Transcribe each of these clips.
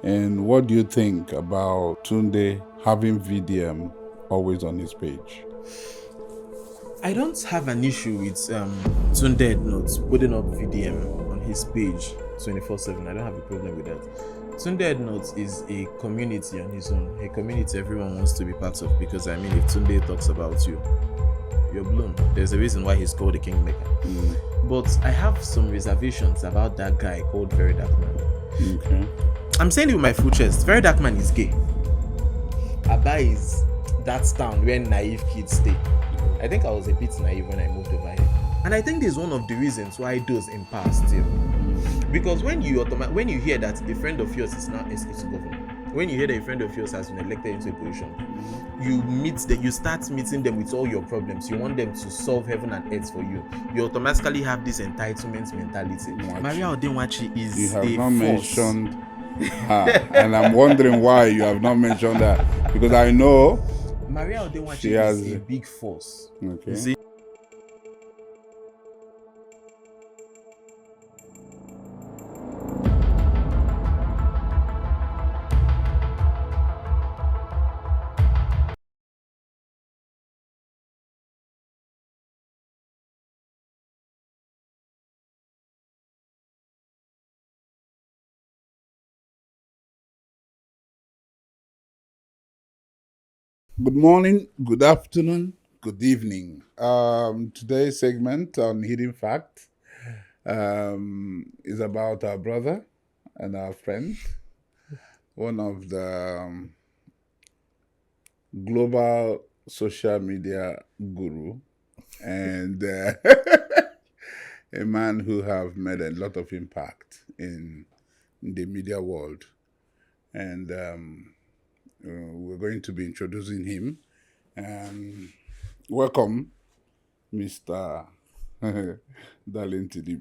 And what do you think about Tunde having VDM always on his page? I don't have an issue with Tunde Notes putting up VDM on his page 24/7. I don't have a problem with that. Tunde Notes is a community on his own, a community everyone wants to be part of because I mean, if Tunde talks about you, you're blown. There's a reason why he's called the Kingmaker. But I have some reservations about that guy called Very Dark Man. Okay. I'm saying it with my full chest. Very Dark Man is gay. Aba is that town where naive kids stay. I think I was a bit naive when I moved over here. And I think this is one of the reasons why those in power still. Because when you hear that a friend of yours is now SK governor, when you hear that a friend of yours has been elected into a position, you start meeting them with all your problems. You want them to solve heaven and earth for you. You automatically have this entitlement mentality. Maria Odenwachi is You have a not force. mentioned her, and I'm wondering why you have not mentioned that, because I know Maria Odenwachi she is has a big force. Okay. You see? Good morning, good afternoon, good evening. Today's segment on Hidden Fact is about our brother and our friend, one of the global social media guru, and a man who have made a lot of impact in the media world. And we're going to be introducing him. Welcome, Mr. Darlington.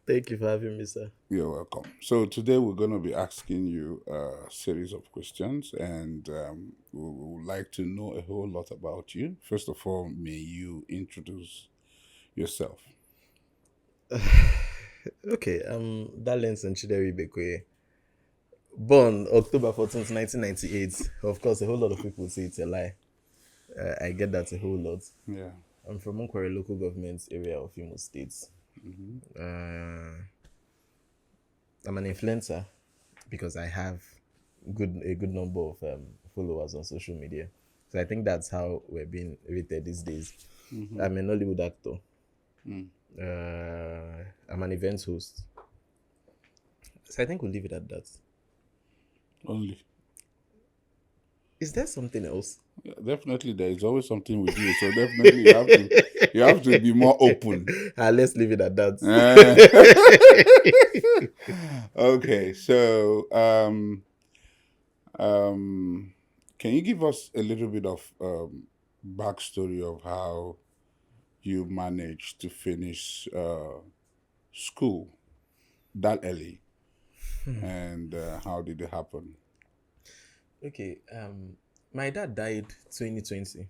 Thank you for having me, sir. You're welcome. So today we're going to be asking you a series of questions, and we would like to know a whole lot about you. First of all, may you introduce yourself? Okay, Darlington Chideri Bekwe. Born October 14th, 1998. Of course, a whole lot of people say it's a lie. I get that a whole lot. Yeah. I'm from Nkwari local government area of Imo State. I'm an influencer because I have a good number of followers on social media. So I think that's how we're being rated these days. I'm a Nollywood actor. I'm an event host. So I think we'll leave it at that. Only. Is there something else? Yeah, definitely, there is always something with you. So definitely, you have to be more open. Let's leave it at that. Okay, so um, can you give us a little bit of backstory of how you managed to finish school that early, and how did it happen? Okay. My dad died 2020,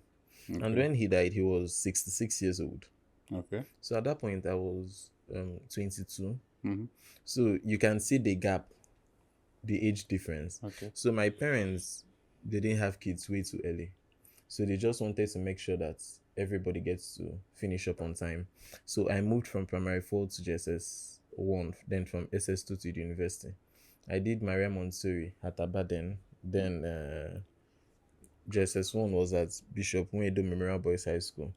and Okay. when he died, he was 66 years old. Okay. So at that point, I was 22. Mm-hmm. So you can see the gap, the age difference. Okay. So my parents, they didn't have kids way too early. So they just wanted to make sure that everybody gets to finish up on time. So I moved from primary 4 to JSS 1, then from SS 2 to the university. I did Maria Montessori at Abaden. Then JSS 1 was at Bishop Mwedo Memorial Boys High School.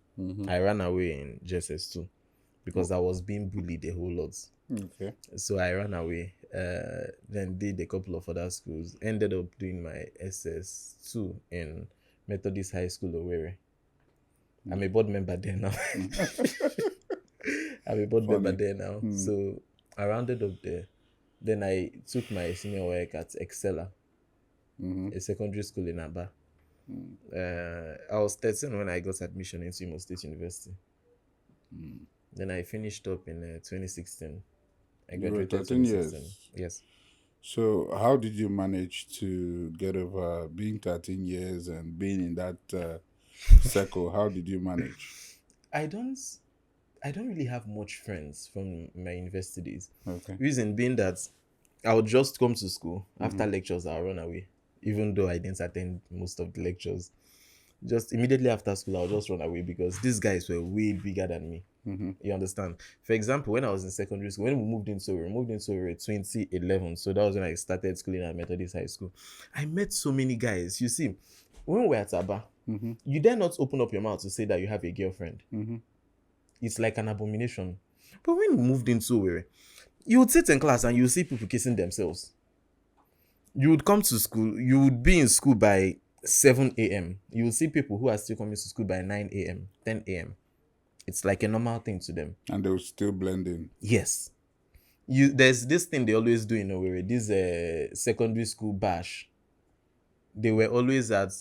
I ran away in JSS 2 because I was being bullied a whole lot. Okay. So I ran away. Then did a couple of other schools. Ended up doing my SS2 in Methodist High School, Owerri. I'm a board member there now. I'm a board member there now. So I rounded up there. Then I took my senior work at Excella, a secondary school in Aba. I was 13 when I got admission into Imo State University. Then I finished up in 2016. I You were graduated 13 2016. years. Yes. So how did you manage to get over being 13 years and being in that circle? How did you manage? I don't really have much friends from my university days. Okay. Reason being that I would just come to school Mm-hmm. after lectures. I'll run away, even though I didn't attend most of the lectures. Just immediately after school, I'll just run away because these guys were way bigger than me. Mm-hmm. You understand? For example, when I was in secondary school, when we moved into 2011. So that was when I started schooling at Methodist High School. I met so many guys. You see, when we're at Aba, Mm-hmm. you dare not open up your mouth to say that you have a girlfriend. Mm-hmm. It's like an abomination. But when we moved into Owerri, you would sit in class and you would see people kissing themselves. You would come to school, you would be in school by 7 a.m. You will see people who are still coming to school by 9 a.m., 10 a.m. It's like a normal thing to them. And they will still blend in. Yes. There's this thing they always do in Owerri, this secondary school bash. They were always at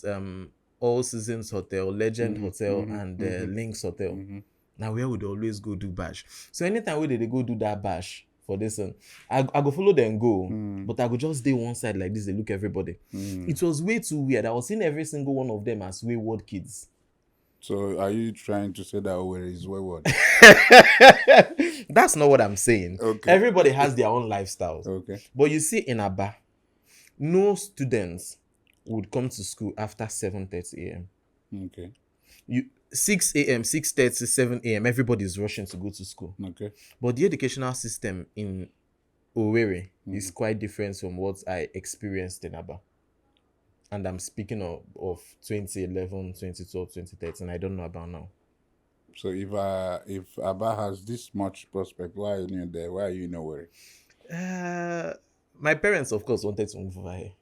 All Seasons Hotel, Legend Mm-hmm. Hotel, Mm-hmm. and Mm-hmm. Lynx Hotel. Mm-hmm. Now where would they always go do bash? So anytime where they go do that bash for this one, I go follow them go, but I go just stay one side like this. They look everybody. It was way too weird. I was seeing every single one of them as wayward kids. So are you trying to say that Owerri is wayward? That's not what I'm saying. Okay. Everybody has their own lifestyles. Okay. But you see, in Aba, no students would come to school after 7:30 a.m. Okay. 6 a.m., 6:30, 7 a.m., everybody's rushing to go to school. Okay. But the educational system in Owerri is quite different from what I experienced in Aba. And I'm speaking of 2011, 2012, 2013. I don't know about now. So if Abba has this much prospect, why are you there? Why are you in Owerri? My parents, of course, wanted to move over here.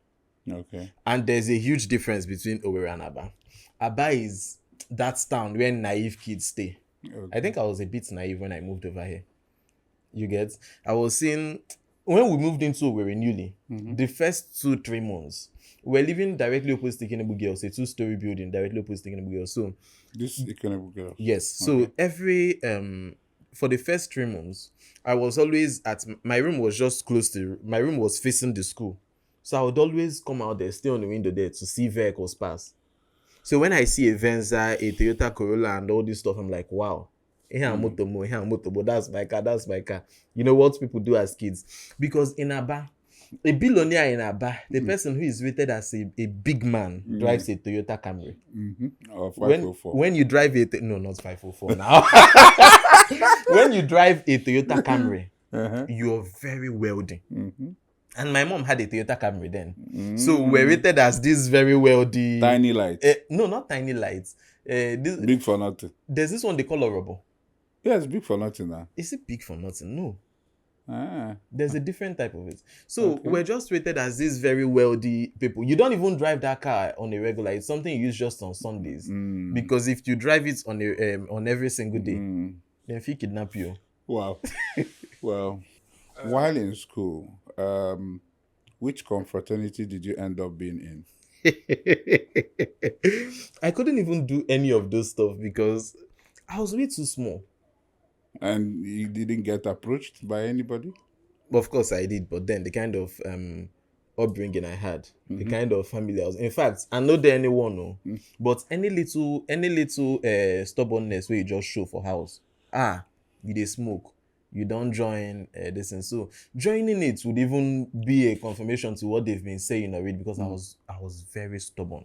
Okay. And there's a huge difference between Owerri and Aba. Aba is that town where naive kids stay. Okay. I think I was a bit naive when I moved over here. You get? I was seeing, when we moved into Owerri newly, the first 2-3 months, we're living directly opposite Tinubu Girls, a 2-story building directly opposite Tinubu Girls. So, This economic girl. yes. So, every, for the first 3 months, I was always my room was just close to, my room was facing the school. So, I would always come out there, stay on the window there to see vehicles pass. So, when I see a Venza, a Toyota Corolla, and all this stuff, I'm like, wow. But that's my car. You know what people do as kids? Because in Aba, a billionaire in Aba, the person who is rated as a big man drives a Toyota Camry. Or 504. When you drive no, not 504 now. When you drive a Toyota Camry, you're very wealthy. And my mom had a Toyota Camry then. So we're rated as this very wealthy. Tiny lights. No, not tiny lights. Big for nothing. There's this one they call Orobo. Yeah, it's big for nothing now. Is it big for nothing? No. Ah. There's a different type of it. So we're just rated as these very wealthy people. You don't even drive that car on a regular. It's something you use just on Sundays. Because if you drive it on every single day, then they kidnap you. Wow. Well, while in school, which confraternity did you end up being in? I couldn't even do any of those stuff because I was way too small. And you didn't get approached by anybody? But of course I did, but then the kind of upbringing I had, the kind of family I was. In fact, I know there anyone, no, but any little stubbornness where you just show for house, you dey smoke, you don't join this, and so joining it would even be a confirmation to what they've been saying already, because I was very stubborn.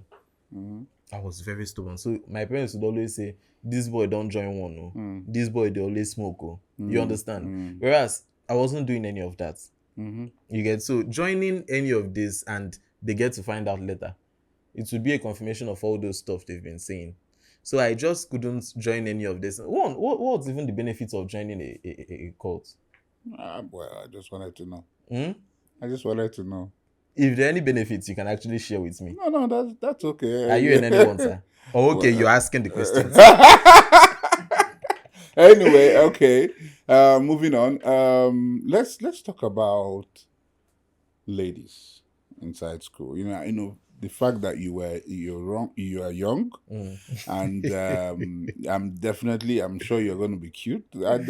I was very stubborn. So my parents would always say, this boy don't join one, no. This boy they always smoke, oh. You understand? Whereas I wasn't doing any of that. You get? So joining any of this and they get to find out later, it would be a confirmation of all those stuff they've been saying. So I just couldn't join any of this. What's even the benefits of joining a cult? Well, I just wanted to know. I just wanted to know. If there are any benefits, you can actually share with me. No, that's okay. Are you in anyone, sir? Oh, okay, you're asking the questions. Anyway, okay. Moving on. Let's talk about ladies inside school. You know the fact that you are young, and I'm sure you're going to be cute. And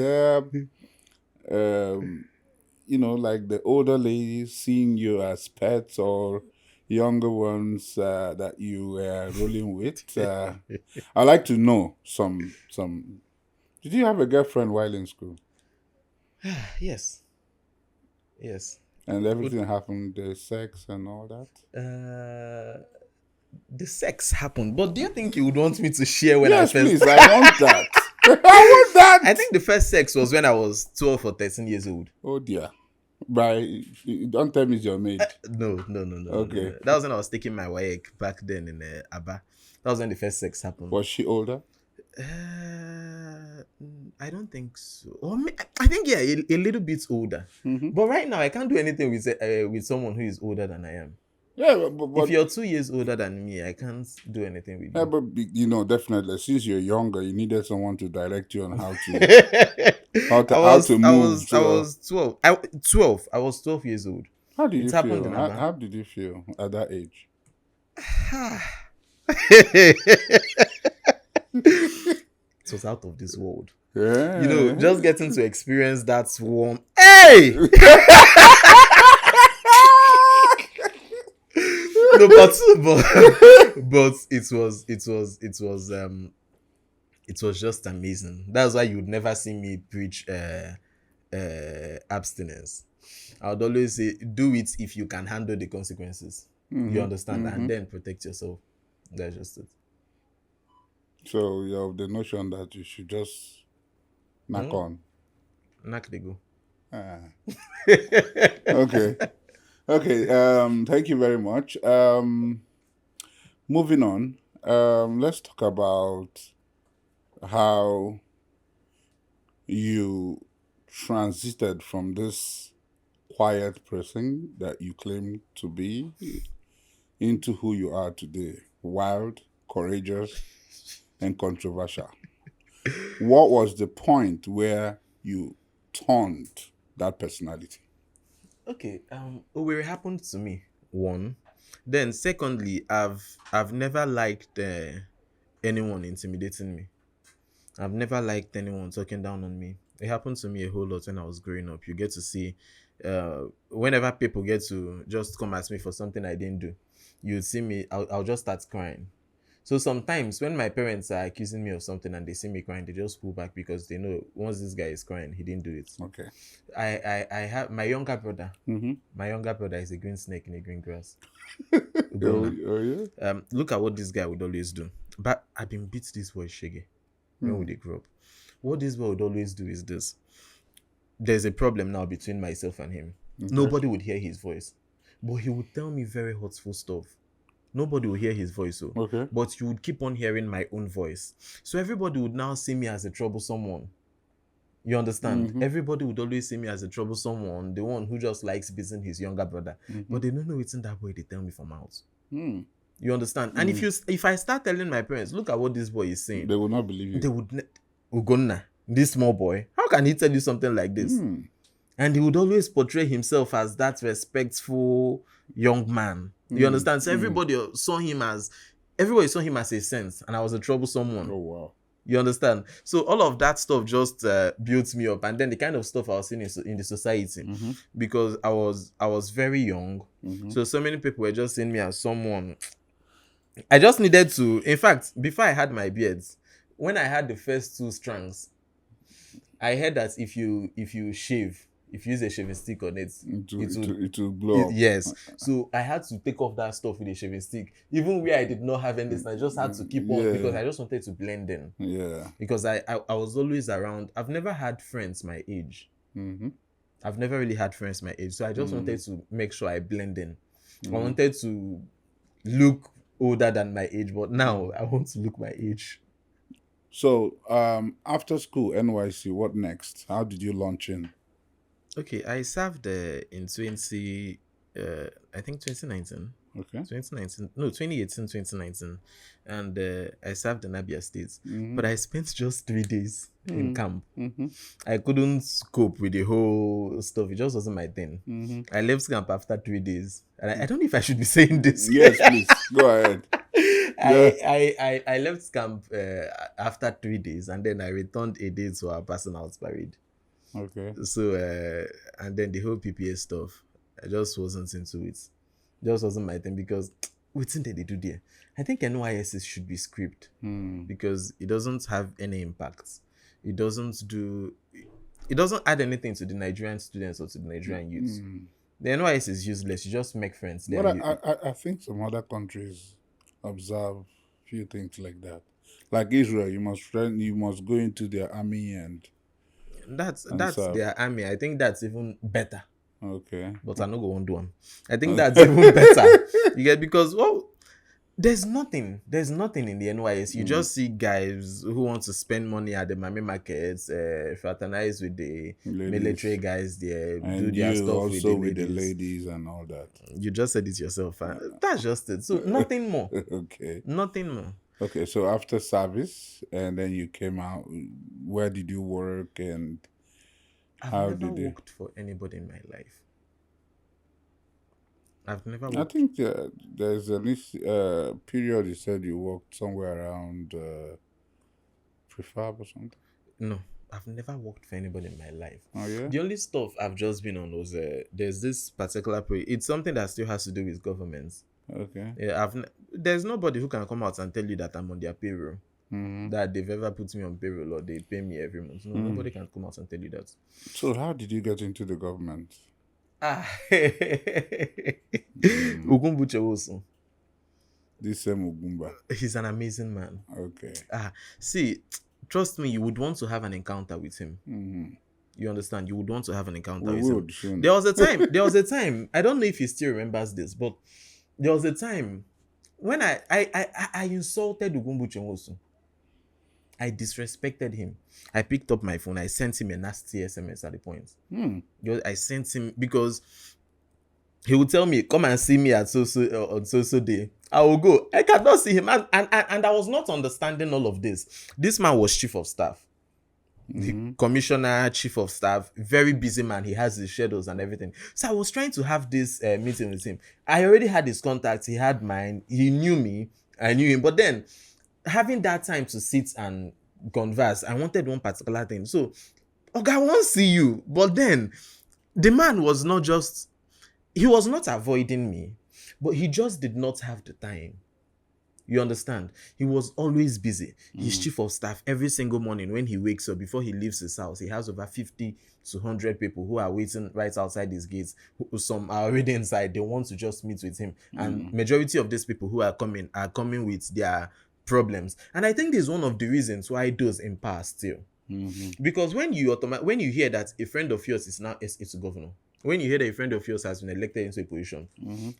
like the older ladies seeing you as pets or younger ones that you were rolling with. I'd like to know some. Did you have a girlfriend while in school? Yes. And everything happened, the sex and all that. Uh, the sex happened, but do you think you would want me to share when I Yes, first? please. I want that. I want I that. think the first sex was when I was 12 or 13 years old. Oh dear. By don't tell me it's your maid. No. Okay. That was when I was taking my WAEC back then in Aba. That was when the first sex happened. Was she older? I don't think so. I think yeah, a little bit older. Mm-hmm. But right now, I can't do anything with someone who is older than I am. Yeah, If you're 2 years older than me, I can't do anything with yeah, you. but definitely, since you're younger, you needed someone to direct you on how to I how was to I move. was I So, was 12. 12. I was 12 years old. how did It you happened feel? in How, Aba. how did you feel at that age? It was out of this world. Yeah. Just getting to experience that warm. Hey! No, but it was just amazing. That's why you would never see me preach abstinence. I would always say, do it if you can handle the consequences. You Mm-hmm. understand? Mm-hmm. And then protect yourself. That's just it. So you have the notion that you should just knock on. Knock the go. Ah. Okay. Okay. Thank you very much. Moving on. Let's talk about how you transited from this quiet person that you claim to be into who you are today. Wild, courageous, and controversial. What was the point where you turned that personality? Okay. It happened to me. One. Then secondly, I've never liked anyone intimidating me. I've never liked anyone talking down on me. It happened to me a whole lot when I was growing up. You get to see, whenever people get to just come at me for something I didn't do, you'd see me, I'll just start crying. So sometimes when my parents are accusing me of something and they see me crying, they just pull back because they know once this guy is crying, he didn't do it. Okay. I have my younger brother. Mm-hmm. My younger brother is a green snake in a green grass. Oh, Ugonna. yeah? Look at what this guy would always do. But I've been beat this boy shaggy when we grow up. What this boy would always do is this. There's a problem now between myself and him. Okay. Nobody would hear his voice. But he would tell me very hurtful stuff. Nobody would hear his voice, so. Okay. But you would keep on hearing my own voice. So everybody would now see me as a troublesome one. You understand? Mm-hmm. Everybody would always see me as a troublesome one, the one who just likes beating his younger brother. Mm-hmm. But they don't know it's in that way they tell me from out. Mm. You understand? And if I start telling my parents, look at what this boy is saying, They will not believe you. they would Ugonna, this small boy, how can he tell you something like this? And he would always portray himself as that respectful young man. You understand? So everybody saw him as a sense, and I was a troublesome one. Oh wow. You understand? So all of that stuff just built me up, and then the kind of stuff I was seeing in the society, because I was very young, so many people were just seeing me as someone. I just needed to. In fact, before I had my beards, when I had the first two strands, I heard that if you shave, if you use a shaving stick on it, it will blow up. Yes. So I had to take off that stuff with a shaving stick, even where I did not have anything. I just had to keep on because I just wanted to blend in. Yeah. Because I was always around. I've never had friends my age. I've never really had friends my age, so I just wanted to make sure I blend in. I wanted to look older than my age, but now I want to look my age. So after school, NYC, what next? How did you launch in? Okay, I served in 2019. Okay. 2018, 2019. And I served in Abia State. But I spent just 3 days in camp. I couldn't cope with the whole stuff. It just wasn't my thing. I left camp after 3 days. And I don't know if I should be saying this. Yes, please. Go ahead. I left camp after 3 days, and then I returned a day to our passing out parade. Okay. So and then the whole PPA stuff, I just wasn't into it. Just wasn't my thing, because what thing did they do there? I think NYS should be script, because it doesn't have any impact. It doesn't add anything to the Nigerian students or to the Nigerian youth. The NYS is useless. You just make friends there. But I think some other countries observe few things like that. Like Israel, you must go into their army and That's serve. their army. I think that's even better. Okay. But I no go on do them. I think that's even Okay. better. You get, because there's nothing in the NYS. You Mm, just see guys who want to spend money at the Mami markets, fraternize with the military ladies. guys there, do And their you stuff with the also with the ladies. ladies and all that. You just said it yourself. That's just it. So nothing more. Okay. Nothing more. Okay, so after service and then you came out, where did you work and I've how never did you? worked for anybody in my life. I've never I worked. think there's at least period you said you worked somewhere around prefab or something. No, I've never worked for anybody in my life. Oh yeah. The only stuff I've just been on was there's this particular it's something that still has to do with government. Okay. Yeah, there's nobody who can come out and tell you that I'm on their payroll, Mm-hmm. that they've ever put me on payroll or they pay me every month. No, Mm. nobody can come out and tell you that. So how did you get into the government? Ah, Mm. Ukumbuche Wilson. This same Ugumba. He's an amazing man. Okay. See, trust me, you would want to have an encounter with him. Mm-hmm. You understand? You would want to have an encounter We with him. would soon. There was a time. I don't know if he still remembers this, but there was a time when I insulted Ugumbuche Wilson. I disrespected him. I picked up my phone. I sent him a nasty SMS at the point. I sent him because he would tell me, "Come and see me at on so day." I will go. I cannot see him, and I was not understanding all of this. This man was chief of staff, the commissioner, chief of staff, very busy man. He has his shadows and everything. So I was trying to have this meeting with him. I already had his contacts. He had mine. He knew me. I knew him. But then, having that time to sit and converse, I wanted one particular thing. So, okay, I want to see you. But then, the man was not just, he was not avoiding me, but he just did not have the time. You understand? He was always busy. He's chief of staff. Every single morning when he wakes up, before he leaves his house, he has over 50 to 100 people who are waiting right outside his gates. Some are already inside. They want to just meet with him. And majority of these people who are coming with their problems. And I think this is one of the reasons why those in power still. Because when you hear that a friend of yours is now a governor, when you hear that a friend of yours has been elected into a position,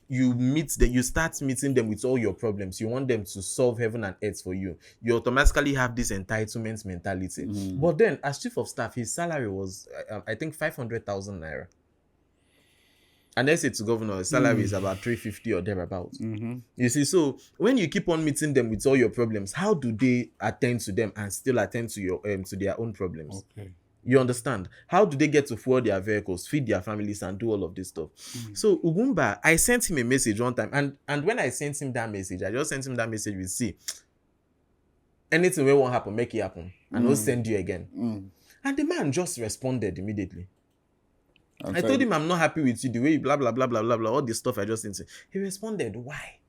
you start meeting them with all your problems. You want them to solve heaven and earth for you. You automatically have this entitlement mentality. But then, as chief of staff, his salary was, I think, 500,000 naira. And let's say to governor, his salary is about 350 or thereabouts. You see, so when you keep on meeting them with all your problems, how do they attend to them and still attend to your to their own problems? Okay. You understand? How do they get to fuel their vehicles, feed their families, and do all of this stuff? So Ugumba, I sent him a message one time, and when I sent him that message, I just sent him that message with, see, anything will won't happen, make it happen, and we'll send you again. And the man just responded immediately. I told him I'm not happy with you, the way you blah blah blah blah blah blah, all this stuff I just sent him. He responded, why?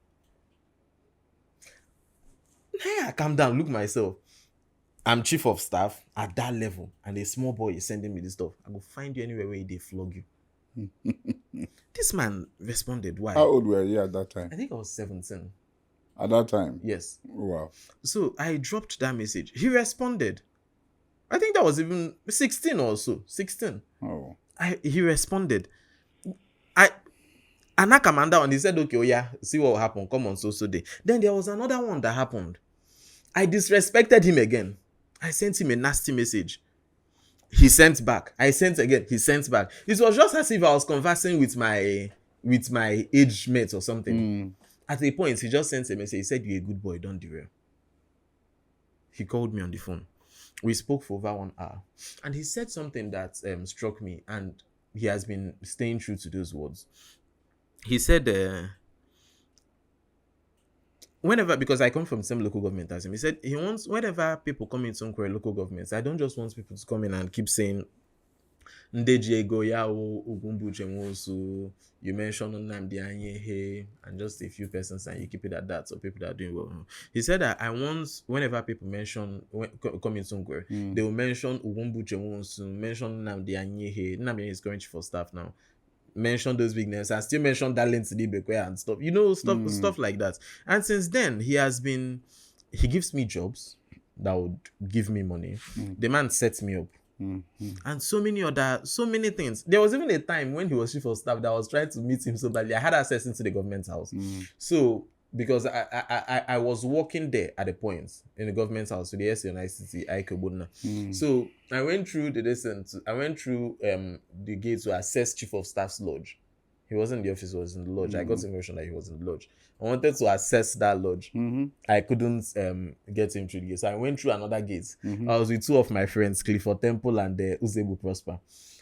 Now I calm down, look myself. I'm chief of staff at that level, and a small boy is sending me this stuff. I will find you anywhere where they flog you. This man responded, why? How old were you at that time? I think I was 17. At that time? Yes. Wow. So I dropped that message. He responded. I think that was even 16 or so. 16. Oh. He responded. I commander and he said, okay, oh yeah, see what will happen. Come on, so day. Then there was another one that happened. I disrespected him again. I sent him a nasty message. He sent back. I sent again. He sent back. It was just as if I was conversing with my age mate or something. At a point, he just sent a message. He said, you're a good boy, don't derail. He called me on the phone. We spoke for over 1 hour. And he said something that struck me, and he has been staying true to those words. He said, whenever, because I come from the same local government as him, he said he wants, whenever people come into local governments, I don't just want people to come in and keep saying, Ndeji Ego Yao, Ugumbuche Nwosu, you mentioned Nnamdi Anyehe, and just a few persons, and you keep it at that, so people that are doing well. He said that I want, whenever people mention, come into they will mention Ugumbuche Nwosu, mention Nnamdi Anyehe. Nnamdi is currently chief of staff now. mention those big names and still mention Darlington and stuff. Stuff like that. And since then, he gives me jobs that would give me money. The man sets me up. And so many things. There was even a time when he was chief of staff that I was trying to meet him so badly. I had access into the government house. So, because I was working there at a point in the government house with the SNICT Aikobuna. So I went through the gate to access chief of staff's lodge. He wasn't in the office, he was in the lodge. I got information that he was in the lodge. I wanted to access that lodge. I couldn't get him through the gate. So I went through another gate. I was with two of my friends, Clifford Temple and Uzebu Prosper.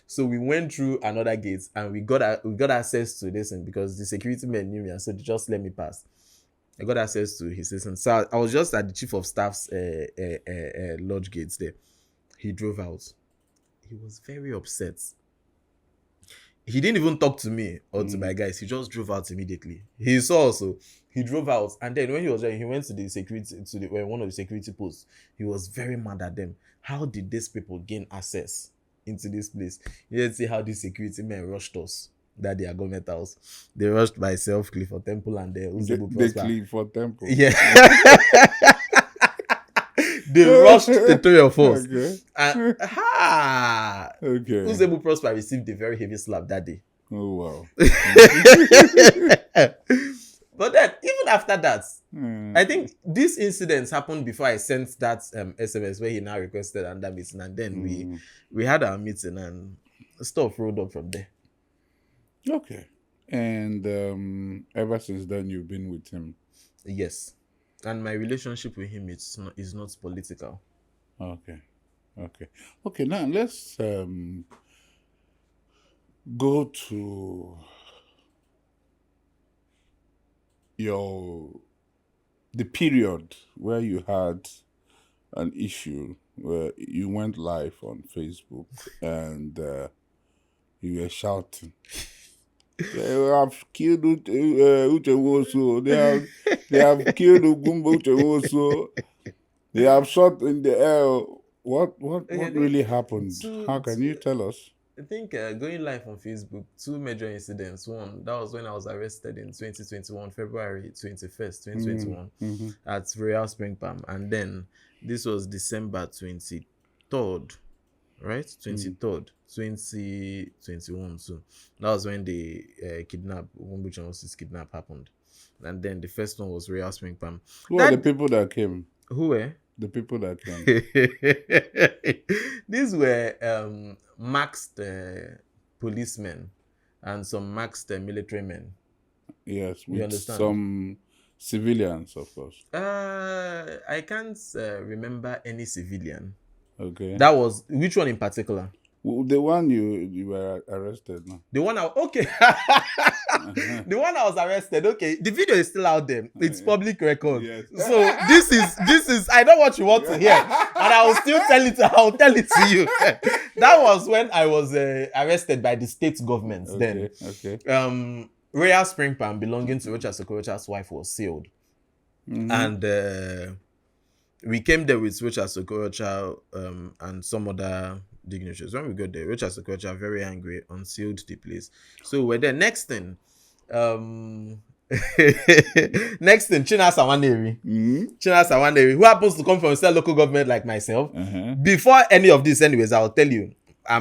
So we went through another gate and we got access to this thing because the security men knew me and so they just let me pass. I got access to his system. So I was just at the chief of staff's lodge gates there. He drove out. He was very upset. He didn't even talk to me or to my guys. He just drove out immediately. He saw also. He drove out, and then when he was there, he went to the security one of the security posts. He was very mad at them. How did these people gain access into this place? You didn't see how these security men rushed us. That their government house. They rushed myself, Clifford Temple, and Uzebu Prosper. Clifford Temple. Yeah. They rushed the three of us. Okay. And Okay. Uzebu Prosper received a very heavy slap that day. Oh wow. But then, even after that, I think these incidents happened before I sent that SMS where he now requested another meeting, and then we had our meeting and stuff rolled up from there. Okay. And ever since then, you've been with him? Yes. And my relationship with him is not political. Okay. Now let's go to the period where you had an issue where you went live on Facebook and you were shouting. They have killed Uchewoso. They have killed Ugumba Uchewoso. They have shot in the air. What really happened? How can you tell us? I think going live on Facebook, two major incidents. One, that was when I was arrested in 2021, February 21st, 2021, at Royal Spring Palm. And then this was December 23rd, right? 23rd, 2021. So that was when the kidnap happened. And then the first one was Royal Spring Palm. Who are the people that came? Who were? The people that came. These were maxed policemen and some maxed military men. Yes, with some civilians, of course. I can't remember any civilian. Okay. That was which one in particular? The one you were arrested now. The one the one I was arrested. Okay, the video is still out there. It's public record. Yes. So this is I know what you want to hear, and I will still tell it. I'll tell it to you. That was when I was arrested by the state government. Okay. Then, okay. Royal Spring Palm belonging to Rocha Sokorocha's wife was sealed, and we came there with Rocha Sokorocha and some other dignitaries. When we got there, Rocha Sokorocha very angry, unsealed the place. So we're there. Next thing, China Sawaneri. China Sawaneri, who happens to come from a local government like myself. Before any of this, anyways, I'll tell you, I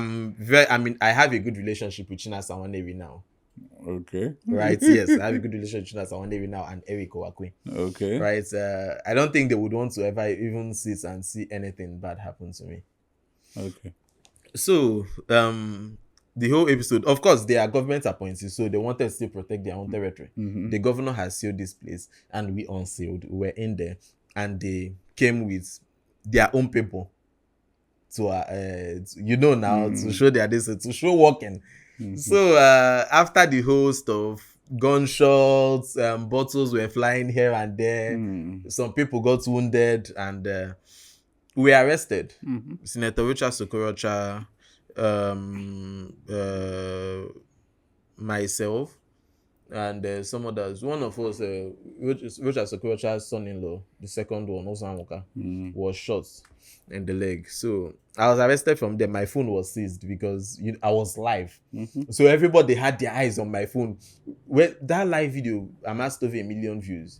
have a good relationship with China Sawaneri now. Okay. Right, yes, I have a good relationship with China Sawaneri now and Eric Owakwe. Okay. Right, I don't think they would want to ever even sit and see anything bad happen to me. Okay. So, the whole episode, of course, they are government appointees, so they wanted to still protect their own territory. The governor has sealed this place, and we unsealed. We were in there, and they came with their own people to to show to show walking. So, after the whole stuff, gunshots, bottles were flying here and there. Some people got wounded, and we were arrested. Senator Richard Sokorocha, myself, and some others. One of us, which as Okorocha's son-in-law, the second one, Osamuka, was shot in the leg. So I was arrested from there. My phone was seized because I was live. So everybody had their eyes on my phone. Well, that live video amassed over 1 million views.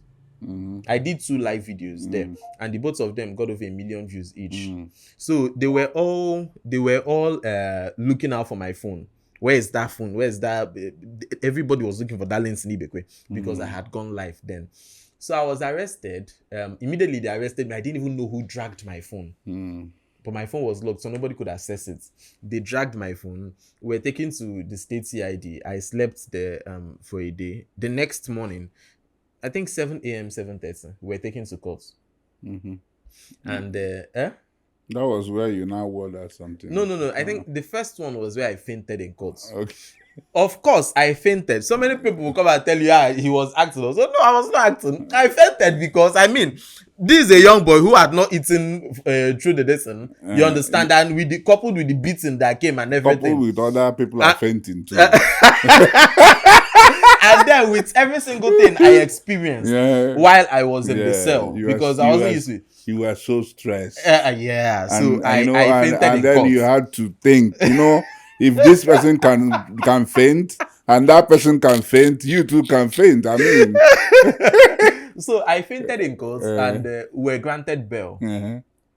I did 2 live videos there, and the both of them got over 1 million views each. So they were all looking out for my phone. Where is that phone? Where is that? Everybody was looking for Darlington Ibekwe because I had gone live then. So I was arrested. Immediately they arrested me. I didn't even know who dragged my phone. But my phone was locked, so nobody could access it. They dragged my phone. We were taken to the state CID. I slept there for a day. The next morning, I think 7 a.m., 7:30, we were taken to court. And that was where you now wore that something. No. I think the first one was where I fainted in court. Okay. Of course, I fainted. So many people will come and tell you, he was acting. So no, I was not acting. I fainted because, this is a young boy who had not eaten through the lesson. You understand? And coupled with the beating that came and everything. Coupled with other people are fainting too. And then with every single thing I experienced while I was in the cell, because I wasn't used to it. You were so stressed. So I fainted and in then court. you had to think, if this person can faint and that person can faint, you too can faint. So I fainted in court and we were granted bail.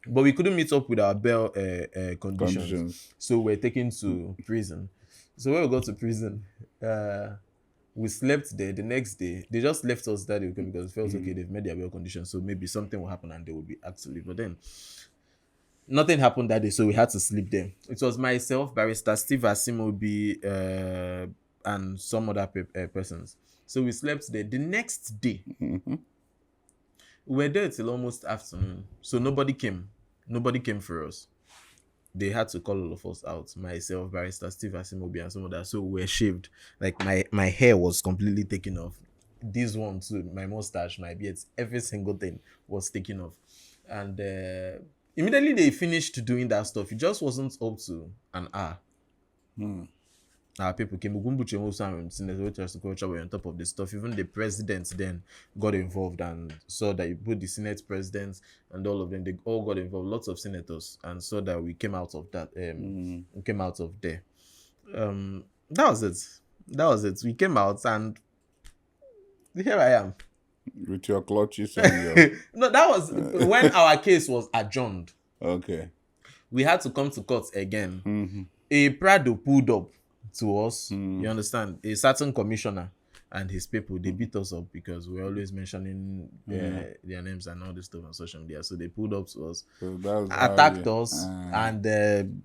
But we couldn't meet up with our bail conditions. So we were taken to prison. So when we got to prison, we slept there. The next day, they just left us that day because it felt okay. They've made their bail conditions, so maybe something will happen and they will be asked to leave. But then nothing happened that day, so we had to sleep there. It was myself, Barrister Steve Asimobi, and some other persons. So we slept there. The next day, we were there till almost afternoon. So nobody came. Nobody came for us. They had to call all of us out. Myself, Barrister Steve Asimobi, and some others. So we were shaved. Like my hair was completely taken off. This one too, my mustache, my beard, every single thing was taken off. And immediately they finished doing that stuff. It just wasn't up to an hour. Our people came. Ugumbuche and Senator were on top of the stuff. Even the president then got involved and saw that you put the Senate presidents and all of them. They all got involved. Lots of senators, and saw that we came out of that. We came out of there. That was it. We came out, and here I am. With your clutches and your... No, that was when our case was adjourned. Okay. We had to come to court again. A Prado pulled up to us. You understand? A certain commissioner and his people, they beat us up because we're always mentioning their names and all this stuff on social media. So they pulled up to us, attacked us, and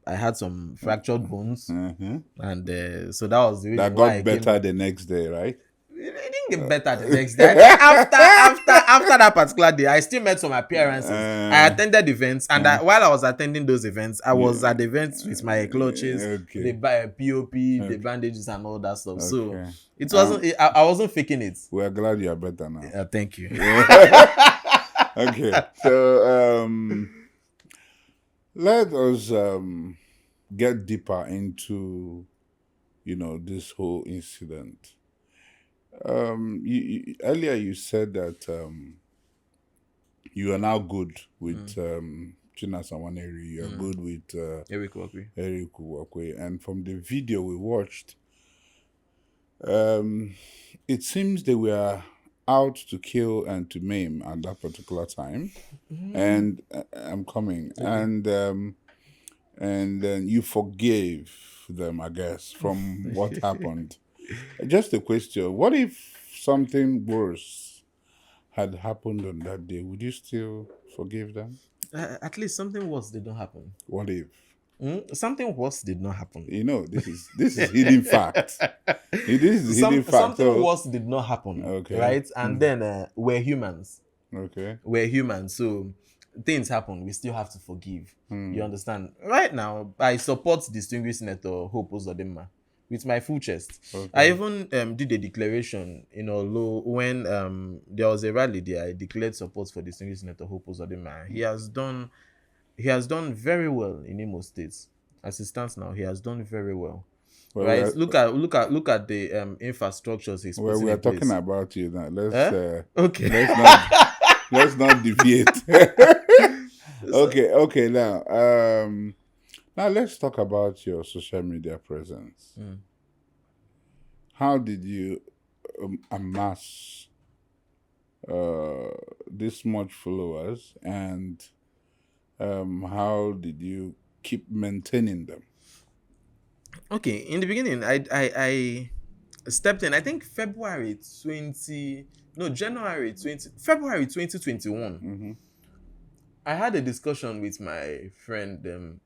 I had some fractured bones. And so that was the reason that got better the next day, right? It didn't get better the next day. After that particular day, I still made some appearances. I attended events, and while I was attending those events, I was at events with my clutches, the POP, the bandages, and all that stuff. So it wasn't. I wasn't faking it. We're glad you are better now. Thank you. Okay, so let us get deeper into this whole incident. Earlier you said that you are now good with Chinasa Waneri. You are good with Eric Uwakwe. And from the video we watched, it seems they were out to kill and to maim at that particular time. And I'm coming. And then you forgave them, I guess, from what happened. Just a question. What if something worse had happened on that day? Would you still forgive them? At least something worse did not happen. What if? Something worse did not happen. This is hidden fact. It is hidden fact. Something worse did not happen. Okay. Right? And then we're humans. Okay. We're humans. So things happen. We still have to forgive. You understand? Right now, I support distinguished Senator Hope Uzodinma with my full chest. Okay. I even did a declaration, when there was a rally there. I declared support for distinguished Senator Hope Uzodinma. He has done very well in Imo State. As it stands now, he has done very well. Well, we right? are, Look at the infrastructures he's well, putting we are in talking place. about you now. Eh? Okay. Let's not let's not deviate. So, Okay. Now let's talk about your social media presence. mm. How did you amass uh, this much followers, and how did you keep maintaining them? Okay, in the beginning, I stepped in. I think February 2021. Mm-hmm. I had a discussion with my friend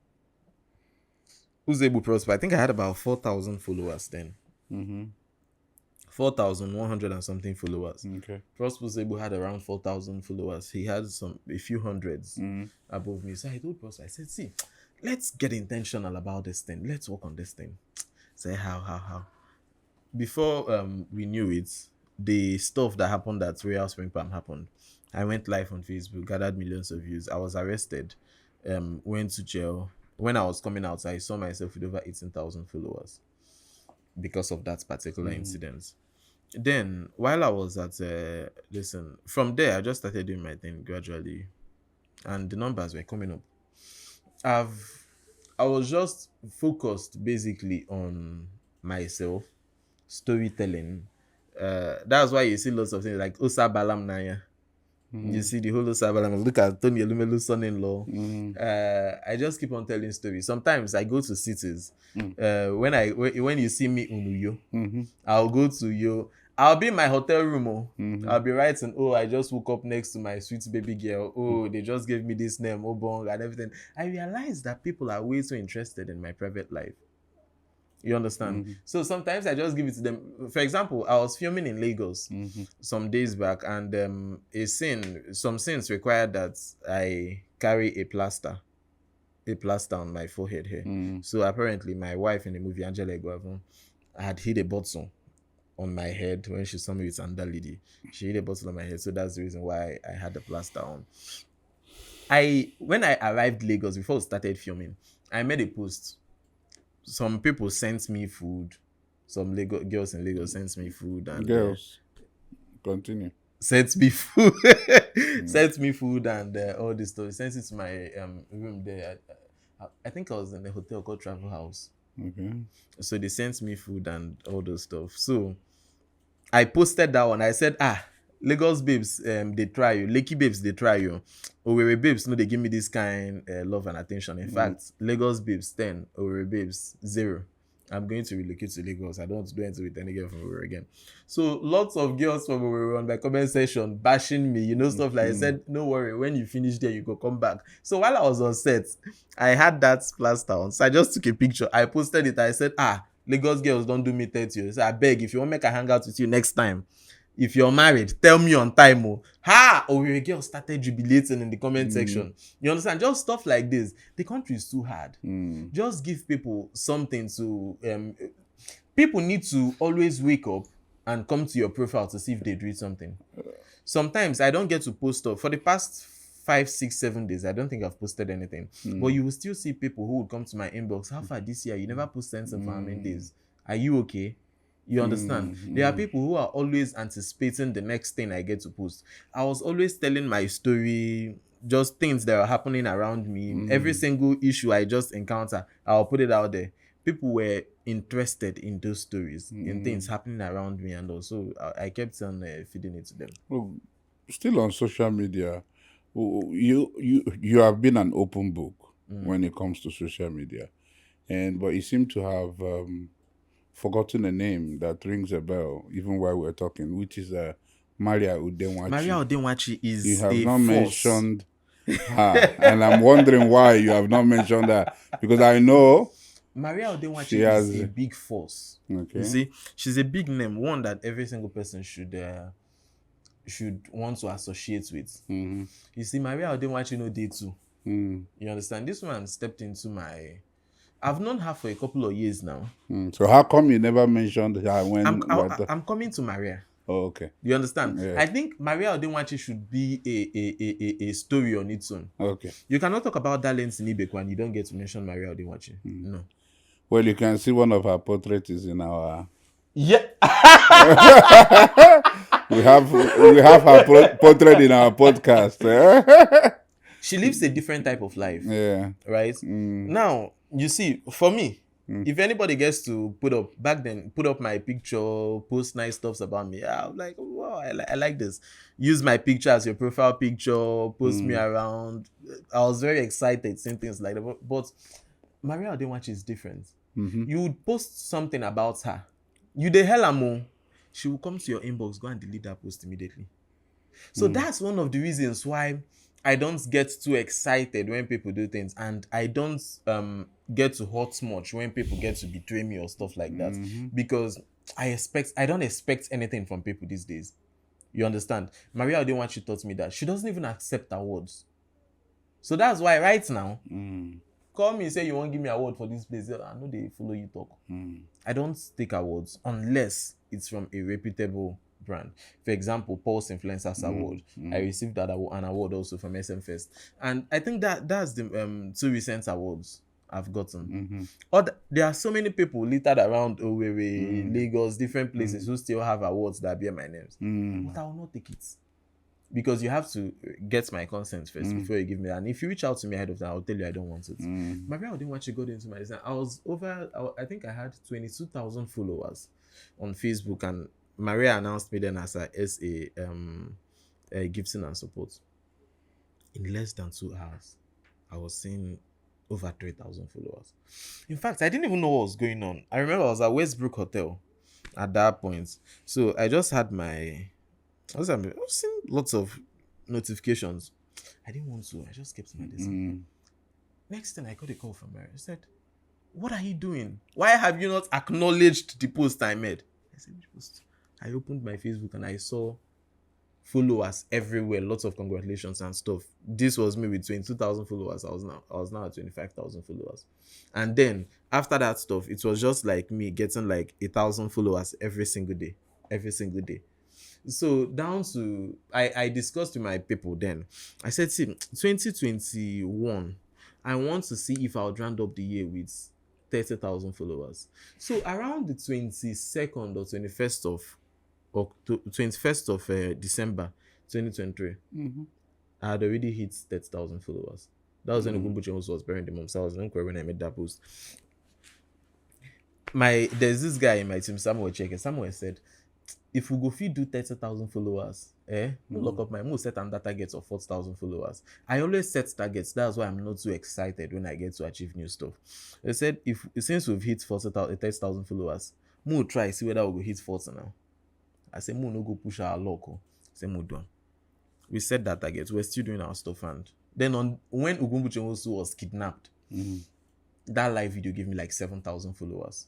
who's able prosper. I think I had about 4,000 followers then. Mm-hmm. 4,100 and something followers. Okay. Prosper's able had around 4,000 followers. He had a few hundreds Mm-hmm. above me. So I told Prosper, I said, see, let's get intentional about this thing. Let's work on this thing. Say how. Before we knew it, the stuff that happened at Royal Spring Palm happened. I went live on Facebook, gathered millions of views. I was arrested, went to jail. When I was coming out, I saw myself with over 18,000 followers because of that particular incident. Then, while I was at listen, from there I just started doing my thing gradually, and the numbers were coming up. I was just focused basically on myself, storytelling. That's why you see lots of things like Osa Balam Naya. You see the whole Osa Balam. Look at Tony Elumelu's son-in-law. I just keep on telling stories. Sometimes I go to cities. When you see me in Uyo, I'll go to Uyo. I'll be in my hotel room. I'll be writing, oh, I just woke up next to my sweet baby girl. Oh, they just gave me this name, Obong, and everything. I realized that people are way so interested in my private life. You understand? So sometimes I just give it to them. For example, I was filming in Lagos some days back, and some scenes required that I carry a plaster on my forehead here. So apparently my wife in the movie, Angela Guavon, had hid a bottle on my head when she saw me with Sandal Lady. She hid a bottle on my head, so that's the reason why I had the plaster on. When I arrived Lagos, before we started filming, I made a post. Some people sent me food. Some girls in Lagos sent me food, and Girls, continue. sent me food, sent me food, and all this stuff. Sent it to my room there. I think I was in a hotel called Travel House. Okay. So they sent me food and all those stuff. So I posted that one. I said, Lagos babes, they try you. Lekki babes, they try you. Owerri babes, no, they give me this kind love and attention. In fact, Lagos babes 10, Owerri babes 0. I'm going to relocate to Lagos. I don't want to do anything with any girl from Owerri again. So lots of girls from Owerri on my comment section bashing me, stuff like I said, no worry, when you finish there, you go come back. So while I was on set, I had that plaster on. So I just took a picture. I posted it. I said, Lagos girls don't do me 30. So I beg, if you want to make a hangout with you next time, if you're married, tell me on time. Owerri girls started jubilating in the comment section. You understand? Just stuff like this. The country is too hard. Just give people something to... people need to always wake up and come to your profile to see if they read something. Sometimes I don't get to post stuff. For the past 5, 6, 7 days, I don't think I've posted anything. But you will still see people who would come to my inbox. How far this year? You never posted anything for how many days? Are you okay? You understand? There are people who are always anticipating the next thing I get to post. I was always telling my story, just things that are happening around me. Every single issue I just encounter, I'll put it out there. People were interested in those stories, in things happening around me, and also I kept on feeding it to them. Well, still on social media, you have been an open book when it comes to social media, but you seem to have forgotten a name that rings a bell even while we're talking, which is Maria Udenwachi. Maria Udenwachi is You have a not force. mentioned her, and I'm wondering why you have not mentioned that, because I know Maria Udenwachi she has is a big force. Okay. You see, she's a big name, one that every single person should want to associate with. You see, Maria Udenwachi no day too. You understand? This woman stepped into my... I've known her for a couple of years now. So how come you never mentioned her when... I'm coming to Maria. Oh, okay. You understand? Yeah. I think Maria Udenwachi should be a story on its own. Okay. You cannot talk about Darlington Ibek when you don't get to mention Maria Udenwachi. No. Well, you can see one of her portraits is in our. Yeah. We have her portrait in our podcast. She lives a different type of life, Yeah. right? Now, you see, for me, if anybody gets to put up my picture, post nice stuffs about me, I'm like, wow, I like this. Use my picture as your profile picture, post me around. I was very excited seeing things like that. But Maria Odenwachi is different. You would post something about her. You the hell am, she will come to your inbox, go and delete that post immediately. So that's one of the reasons why I don't get too excited when people do things, and I don't get to hurt much when people get to betray me or stuff like that, because I don't expect anything from people these days. You understand? Maria Odenwachi taught me that she doesn't even accept awards. So that's why right now, call me, say you won't give me award for this place. I know they follow you talk. I don't take awards unless it's from a reputable brand. For example, Pulse Influencers Award. I received an award also from SM Fest. And I think that's the two recent awards I've gotten. There are so many people littered around Owerri, Lagos, different places who still have awards that bear my names. But I will not take it. Because you have to get my consent first before you give me that. And if you reach out to me ahead of that, I'll tell you I don't want it. Maria Odenwachi got into my design. I think I had 22,000 followers on Facebook, and Maria announced me then as a SA gifting and support. In less than 2 hours, I was seeing over 3,000 followers. In fact, I didn't even know what was going on. I remember I was at Westbrook Hotel at that point. So I just had I was seeing lots of notifications. I didn't want to. I just kept my desk. Next thing, I got a call from Mary. She said, "What are you doing? Why have you not acknowledged the post I made?" I said, "Which post?" I opened my Facebook and I saw followers everywhere. Lots of congratulations and stuff. This was me with 22,000 followers. I was now at 25,000 followers. And then after that stuff, it was just like me getting like 1,000 followers every single day. So down to I discussed with my people then. I said, see, 2021, I want to see if I'll round up the year with 30,000 followers. So around the 22nd or 21st of December 2023, I had already hit 30,000 followers. That was when Ogumbuche also was burying the mom. So I was when I made that post. There's this guy in my team, Samuel Cheke. Samuel said, if we go feed do 30,000 followers, lock up my most set and that targets of 40,000 followers. I always set targets. That's why I'm not too excited when I get to achieve new stuff. They said, since we've hit 30,000 followers, we'll try see whether we'll hit 40 now. I said, no go push our luck. I said, done. We set that target. We're still doing our stuff. And then when Ogumbuche also was kidnapped, that live video gave me like 7,000 followers.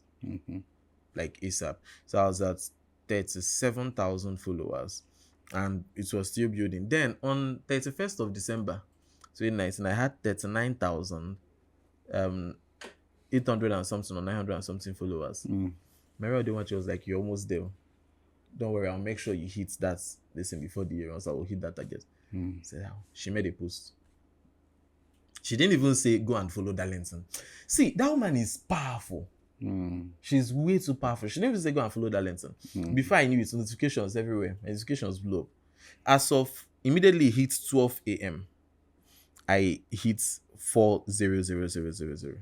Like ASAP. So I was at 37,000 followers and it was still building. Then on 31st of December 2019, I had 39,800 and something or 900 and something followers. Maria Odenwachi was like, you're almost there. Don't worry, I'll make sure you hit that listen before the year else. I will hit that target. Said, she made a post. She didn't even say go and follow Darlington. See, that woman is powerful. She's way too powerful. She didn't even say go and follow Darlington. Before I knew it, notifications everywhere. My notifications blew up. As of immediately hit 12 a.m., I hit 400,000.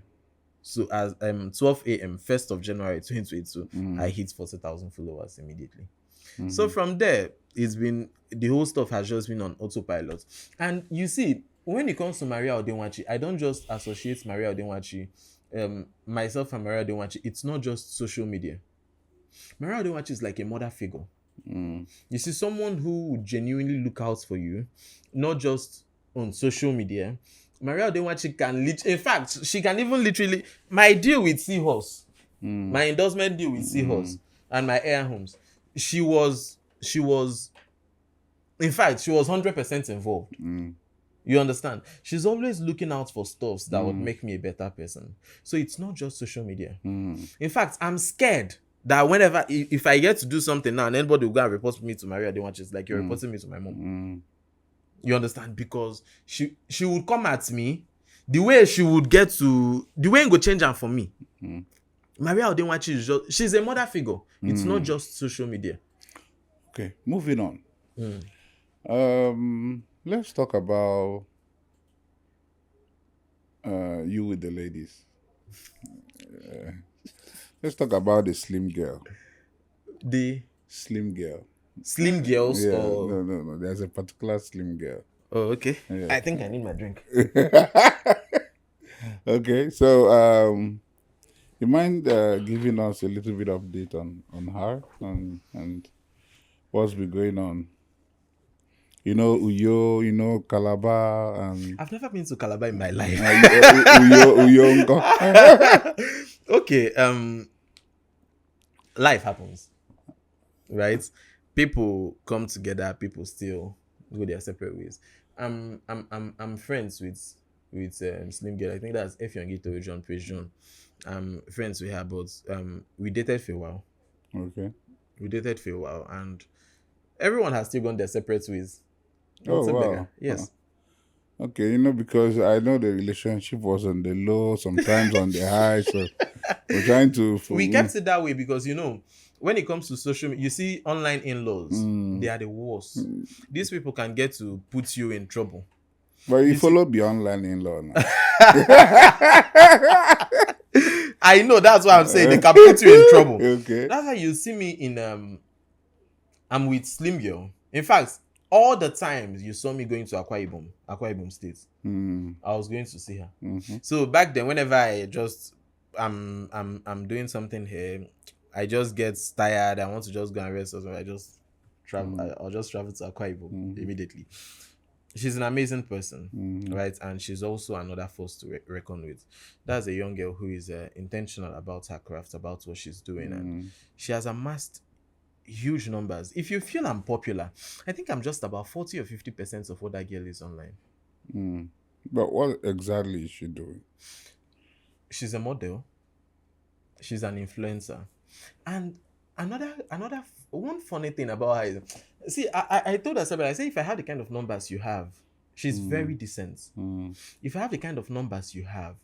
So as 12 a.m., 1st of January 2022, I hit 40,000 followers immediately. So from there, the whole stuff has just been on autopilot. And you see, when it comes to Maria Odenwachi, I don't just associate Maria Odenwachi, myself and Maria Odenwachi. It's not just social media. Maria Odenwachi is like a mother figure. You see, someone who would genuinely look out for you, not just on social media. Maria Odenwachi in fact, she can even literally, my deal with Seahorse, my endorsement deal with Seahorse and my air homes, she was in fact, she was 100% involved. You understand? She's always looking out for stuff that would make me a better person. So it's not just social media. In fact, I'm scared that whenever, if I get to do something now and anybody will go and report me to Maria Odenwachi, it's like you're reporting me to my mom. You understand? Because she would come at me the way she would the way it would change her for me. Maria Odenwachi is just, she's a mother figure. It's not just social media. Okay, moving on. Let's talk about you with the ladies. Let's talk about the slim girl. The Slim girl. slim girls Yeah, or no. There's a particular slim girl. oh, okay. Yeah. I think I need my drink. Okay, so you mind giving us a little bit of update on her and what's been going on? You know Uyo, you know Calabar, and I've never been to Calabar in my life. Uyo Unko. Okay, life happens, right? People come together, people still go their separate ways. I'm friends with Slim Girl. I think that's Efyongito John Praise John. I'm friends with her, but we dated for a while. Okay. We dated for a while, and everyone has still gone their separate ways. Oh, wow. Yes. Okay, you know, because I know the relationship was on the low, sometimes on the high, so we're trying to... We kept it that way because, you know, when it comes to social media, you see online in-laws, they are the worst. These people can get to put you in trouble. But you follow the online in-law now. I know, that's why I'm saying they can put you in trouble. Okay. That's why you see me in I'm with Slim Girl. In fact, all the times you saw me going to Akwa Ibom State, I was going to see her. So back then, whenever I just I'm doing something here, I just get tired. I want to just go and rest or something. I just travel. I'll just travel to Akwa Ibom immediately. She's an amazing person, right? And she's also another force to reckon with. That's a young girl who is intentional about her craft, about what she's doing, and she has amassed huge numbers. If you feel I'm popular, I think I'm just about 40 or 50% of what that girl is online. But what exactly is she doing? She's a model. She's an influencer. And another one funny thing about her is, see, I told her something. I say, if I have the kind of numbers you have, she's very decent. If I have the kind of numbers you have,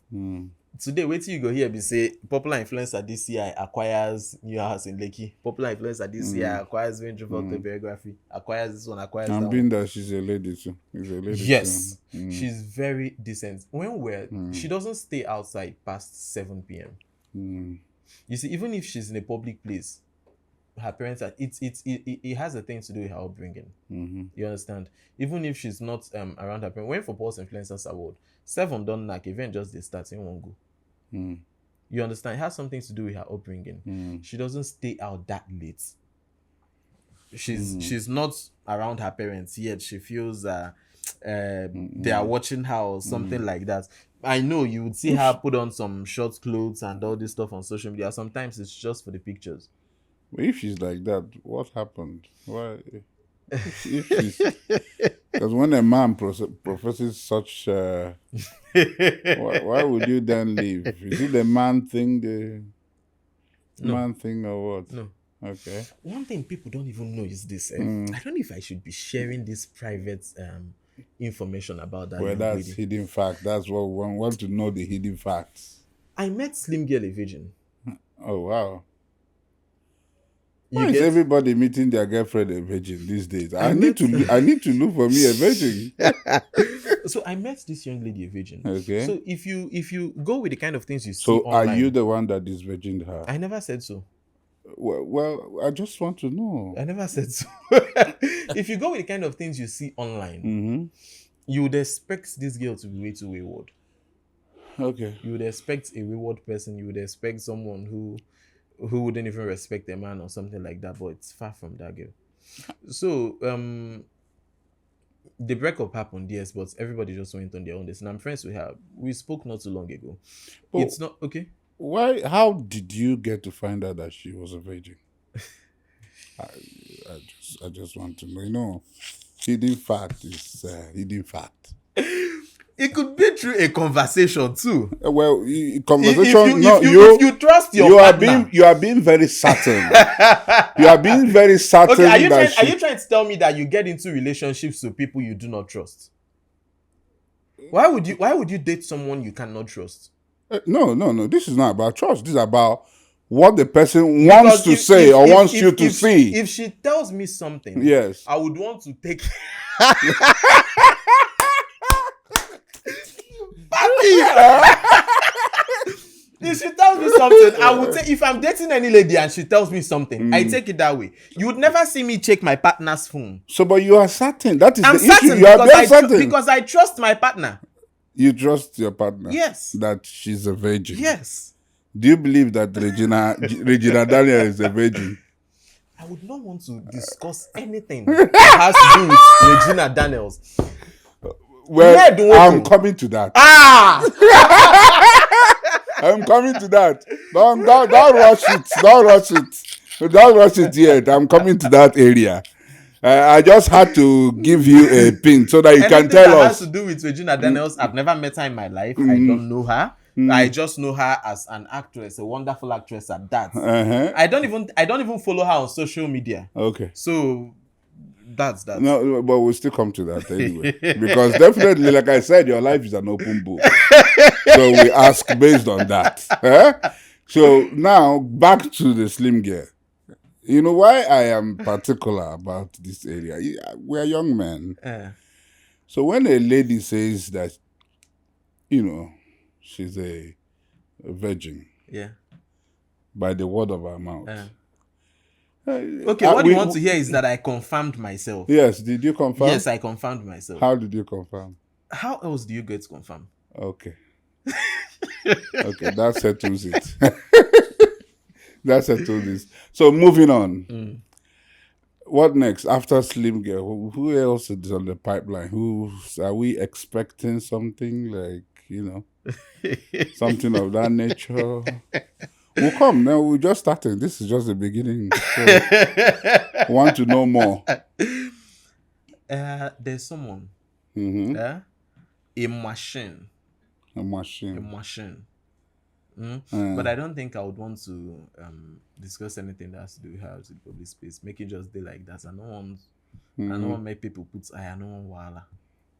today, wait till you go here and say, popular influencer DCI acquires new house in Lekki. Popular influencer DCI acquires Range Rover autobiography. Acquires this one, acquires that one. And being that she's a lady too. Yes. She's very decent. When she doesn't stay outside past 7 p.m. You see, even if she's in a public place, her parents are, it has a thing to do with her upbringing. You understand? Even if she's not around her parents, when for Pulse Influencers Award, 7 don't knock, event just they start, in won't go. You understand? It has something to do with her upbringing. She doesn't stay out that late. She's not around her parents yet. She feels they are watching her or something like that. I know you would see her put on some short clothes and all this stuff on social media. Sometimes it's just for the pictures. But if she's like that, what happened? Why? If she's, because when a man professes such, why would you then leave? Is it the man thing, man thing, or what? No. Okay. One thing people don't even know is this. I don't know if I should be sharing this private information about that. Well, that's lady. Hidden fact. That's what we want to know, the hidden facts. I met Slim Girl a virgin. Oh, wow. Why is everybody meeting their girlfriend a virgin these days? I need to look for me a virgin. So I met this young lady a virgin. Okay. So if you go with the kind of things you see so online, are you the one that is virgined her? I never said so. Well, I just want to know. I never said so. If you go with the kind of things you see online, you would expect this girl to be way too wayward. Okay. You would expect a wayward person. You would expect someone who wouldn't even respect a man or something like that, but it's far from that girl. So the breakup happened, yes, but everybody just went on their own. And I'm friends with her. We spoke not too long ago. But it's not okay. Why? How did you get to find out that she was a virgin? I just want to know. You know, hidden fact is hidden fact. It could be through a conversation too. Well, conversation. If you trust your partner, you are being very certain. You are being very certain. Okay, are you trying to tell me that you get into relationships with people you do not trust? Why would you date someone you cannot trust? No. This is not about trust. This is about what the person Because wants to say or wants you to see. If she tells me something, Yes. I would want to take. If she tells me something, I would take. If I'm dating any lady and she tells me something, I take it that way. You would never see me check my partner's phone. So, but you are certain. That is I'm the issue. certain You are because very certain. because I trust my partner. You trust your partner. Yes. That she's a virgin. Yes. Do you believe that Regina Daniel is a virgin? I would not want to discuss anything that has to do with Regina Daniels. Well, I'm coming to that. I'm coming to that. Don't rush it. Don't rush it. Don't rush it yet. I'm coming to that area. I just had to give you a pin so that you can tell that us. Has to do with Regina Daniels. I've never met her in my life. I don't know her. I just know her as an actress, a wonderful actress at that. I don't even follow her on social media. Okay. So that's that. No, but we'll still come to that anyway. Because definitely, like I said, your life is an open book. So we ask based on that. So now back to the slim girl. You know why I am particular about this area? We are young men. So when a lady says that, she's a virgin, by the word of her mouth. Okay, what you want to hear is that I confirmed myself. Yes, did you confirm? Yes, I confirmed myself. How did you confirm? How else do you get confirmed? Okay. Okay, that settles it. That settles this. So moving on. What next after Slim Girl? Who else is on the pipeline? Who are we expecting something like something of that nature? We'll come now. We're just starting. This is just the beginning. So want to know more? There's someone. A machine. A machine. A machine. But I don't think I would want to discuss anything that has to do with how to public space. Make it just be like that. I don't want make people put I don't want wala.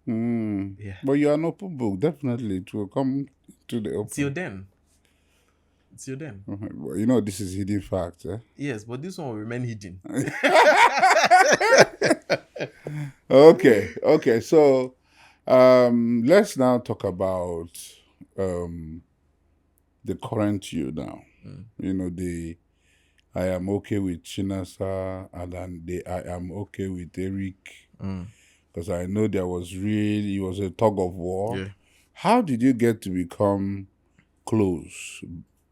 Yeah. But you are an open book. Definitely it will come to the open. Till then. Well, this is hidden fact. Yes, but this one will remain hidden. Okay. So let's now talk about the current you now. I am okay with Chinasa and then I am okay with Eric. Because I know it was a tug of war. Yeah. How did you get to become close,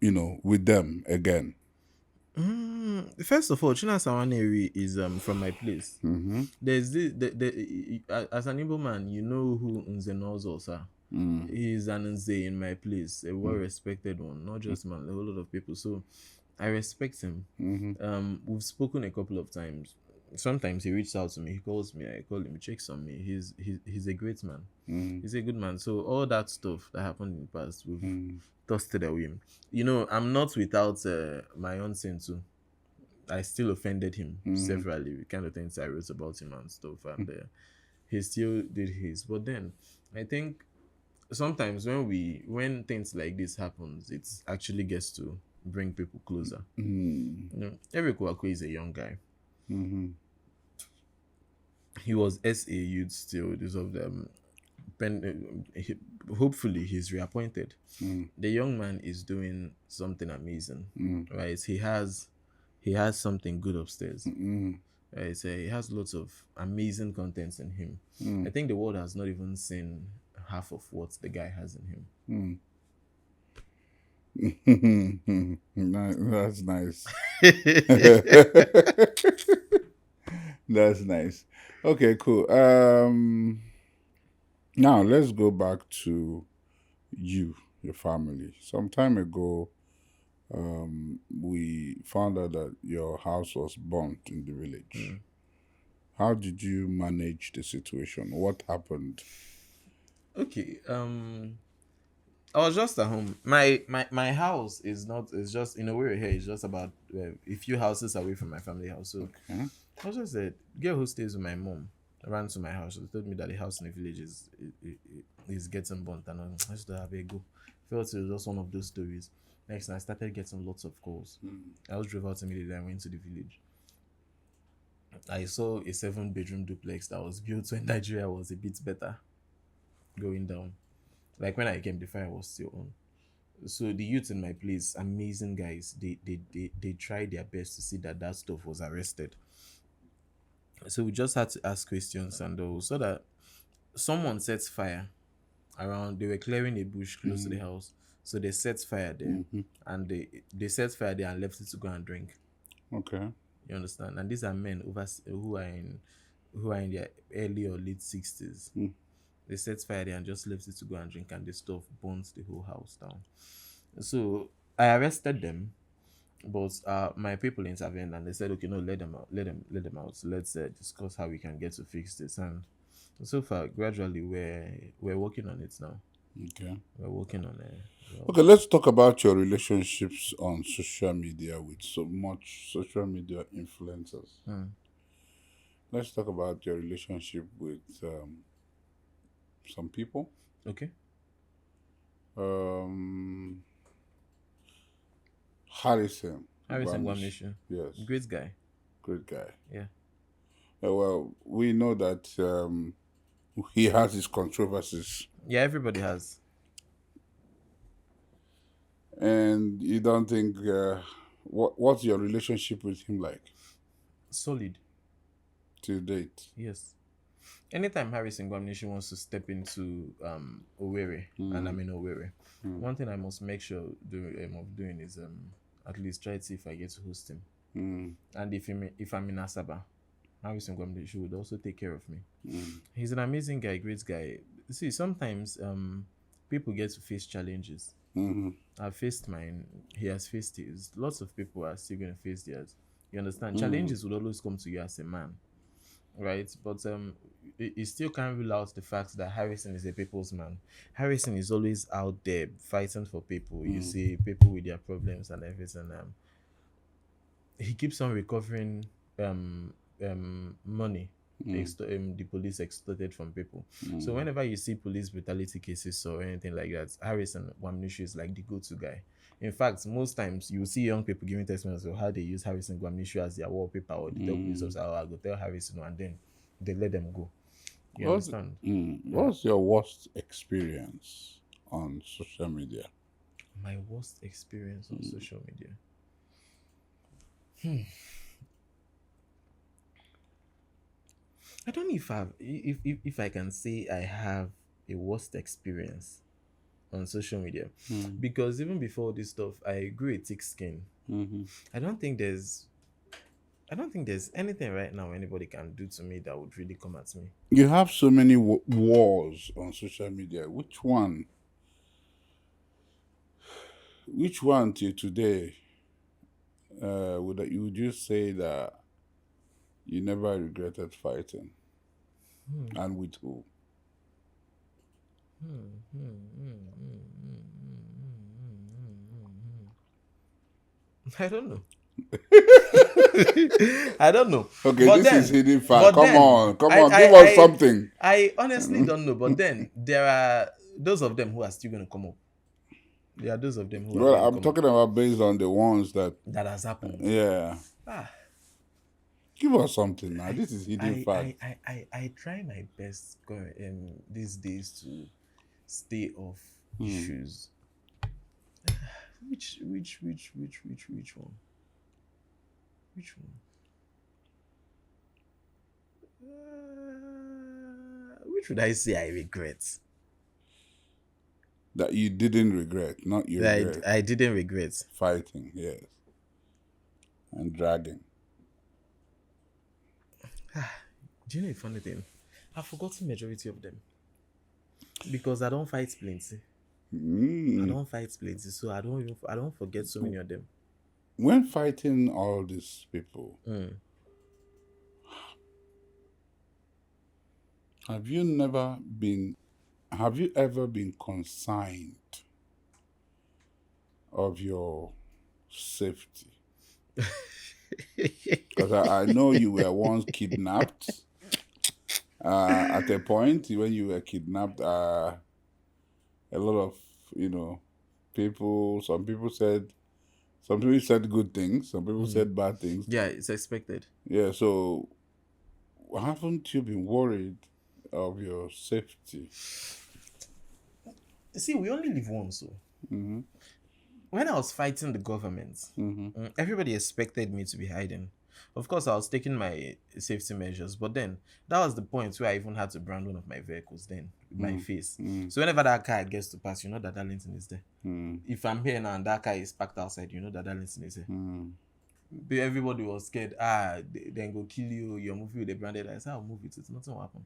with them again? First of all, Chinasa Waneri is from my place. There's this, as an Igbo man, you know who Nze Nozos are. He's an Nze in my place, a well-respected one, not just man, a whole lot of people. So I respect him. We've spoken a couple of times. Sometimes he reaches out to me, he calls me, I call him, he checks on me. He's a great man. He's a good man. So all that stuff that happened in the past, we've tossed it away. I'm not without my own sin too. I still offended him severally with kind of things I wrote about him and stuff, and he still did his. But then I think sometimes when things like this happens, it actually gets to bring people closer. Eric Wako is a young guy. He was SA youth still. This of them. Hopefully he's reappointed. The young man is doing something amazing, right? He has something good upstairs. Right? So he has lots of amazing contents in him. I think the world has not even seen half of what the guy has in him. That's nice. That's nice. Okay, cool. Now let's go back to your family. Some time ago, we found out that your house was burnt in the village. How did you manage the situation? What happened? Okay. I was just at home. My house is just in a way here. It's just about a few houses away from my family house. So I was just a girl who stays with my mom ran to my house. She told me that the house in the village is getting burnt, and I just have a go. Felt it was just one of those stories. Next thing, I started getting lots of calls. I just drove out immediately. I went to the village. I saw a 7-bedroom duplex that was built when Nigeria was a bit better going down. Like when I came, the fire was still on. So the youth in my place, amazing guys, they tried their best to see that that stuff was arrested. So we just had to ask questions and all, so that someone sets fire around. They were clearing a bush close to the house, so they set fire there, and they set fire there and left it to go and drink. Okay. You understand? And these are men who are in their early or late 60s. They set fire there and just left it to go and drink, and the stuff burnt the whole house down. So I arrested them, but my people intervened and they said, okay, no, let them out, let them out. So let's discuss how we can get to fix this. And so far, gradually, we're working on it now. Okay. We're working on it. Okay, let's talk about your relationships on social media with so much social media influencers. Let's talk about your relationship with some people. Okay. Harrison Gwamnishi. Yes. Great guy. Great guy. Yeah. Well, we know that he has his controversies. Yeah, everybody has. And you don't think what's your relationship with him like Solid. to date? Yes. Anytime Harrison Gwamnishi wants to step into Owerri, and I'm in Owerri, one thing I must make sure of doing is at least try to see if I get to host him. And if I'm in Asaba, Harrison Gwamnishi would also take care of me. He's an amazing guy, great guy. See, sometimes people get to face challenges. I've faced mine. He has faced his. Lots of people are still going to face theirs. You understand? Challenges will always come to you as a man, right? But it still can't rule out the fact that Harrison is a people's man. Harrison is always out there fighting for people. You see people with their problems and everything. He keeps on recovering money the police extorted from people. So whenever you see police brutality cases or anything like that, Harrison Gwamnishi is like the go-to guy. In fact, most times you see young people giving testimonies of how they use Harrison Gwamnishi as their wallpaper, or they tell police officers, I'll go tell Harrison, and then they let them go. You understand? What's your worst experience on social media? My worst experience on social media. I don't know if I can say I have a worst experience on social media, because even before this stuff, I grew a thick skin. I don't think there's anything right now anybody can do to me that would really come at me. You have so many wars on social media. Which one till today would you say that you never regretted fighting? And with who? I don't know. I don't know. Okay, but this is hidden fact. Come on, give I, us something. I honestly don't know, but then there are those of them who are still going to come up. There are those of them who Well, are I'm talking about based on the ones that has happened. Yeah. Give us something now. This is hidden fact. I try my best these days to stay off issues. Which one? Which one? Which would I say I regret? That you didn't regret, not you regret. I didn't regret. Fighting, yes. And dragging. Do you know a funny thing? I've forgotten majority of them. Because I don't fight plenty. I don't fight plenty, so I don't forget so many of them. When fighting all these people, have you ever been concerned of your safety? Because I know you were once kidnapped. At a point when you were kidnapped, a lot of people. Some people said good things. Some people said bad things. Yeah, it's expected. Yeah. So haven't you been worried of your safety? See, we only live once, so Mm-hmm. when I was fighting the government, Mm-hmm. everybody expected me to be hiding. Of course, I was taking my safety measures, but then that was the point where I even had to brand one of my vehicles then with my face. Mm-hmm. So whenever that car gets to pass, you know that Darlington is there. Mm-hmm. If I'm here now and that car is parked outside, you know that Darlington is here. Mm-hmm. Everybody was scared. Then go kill you. Your movie with the branded. I said, I'll move it. It's nothing will happen.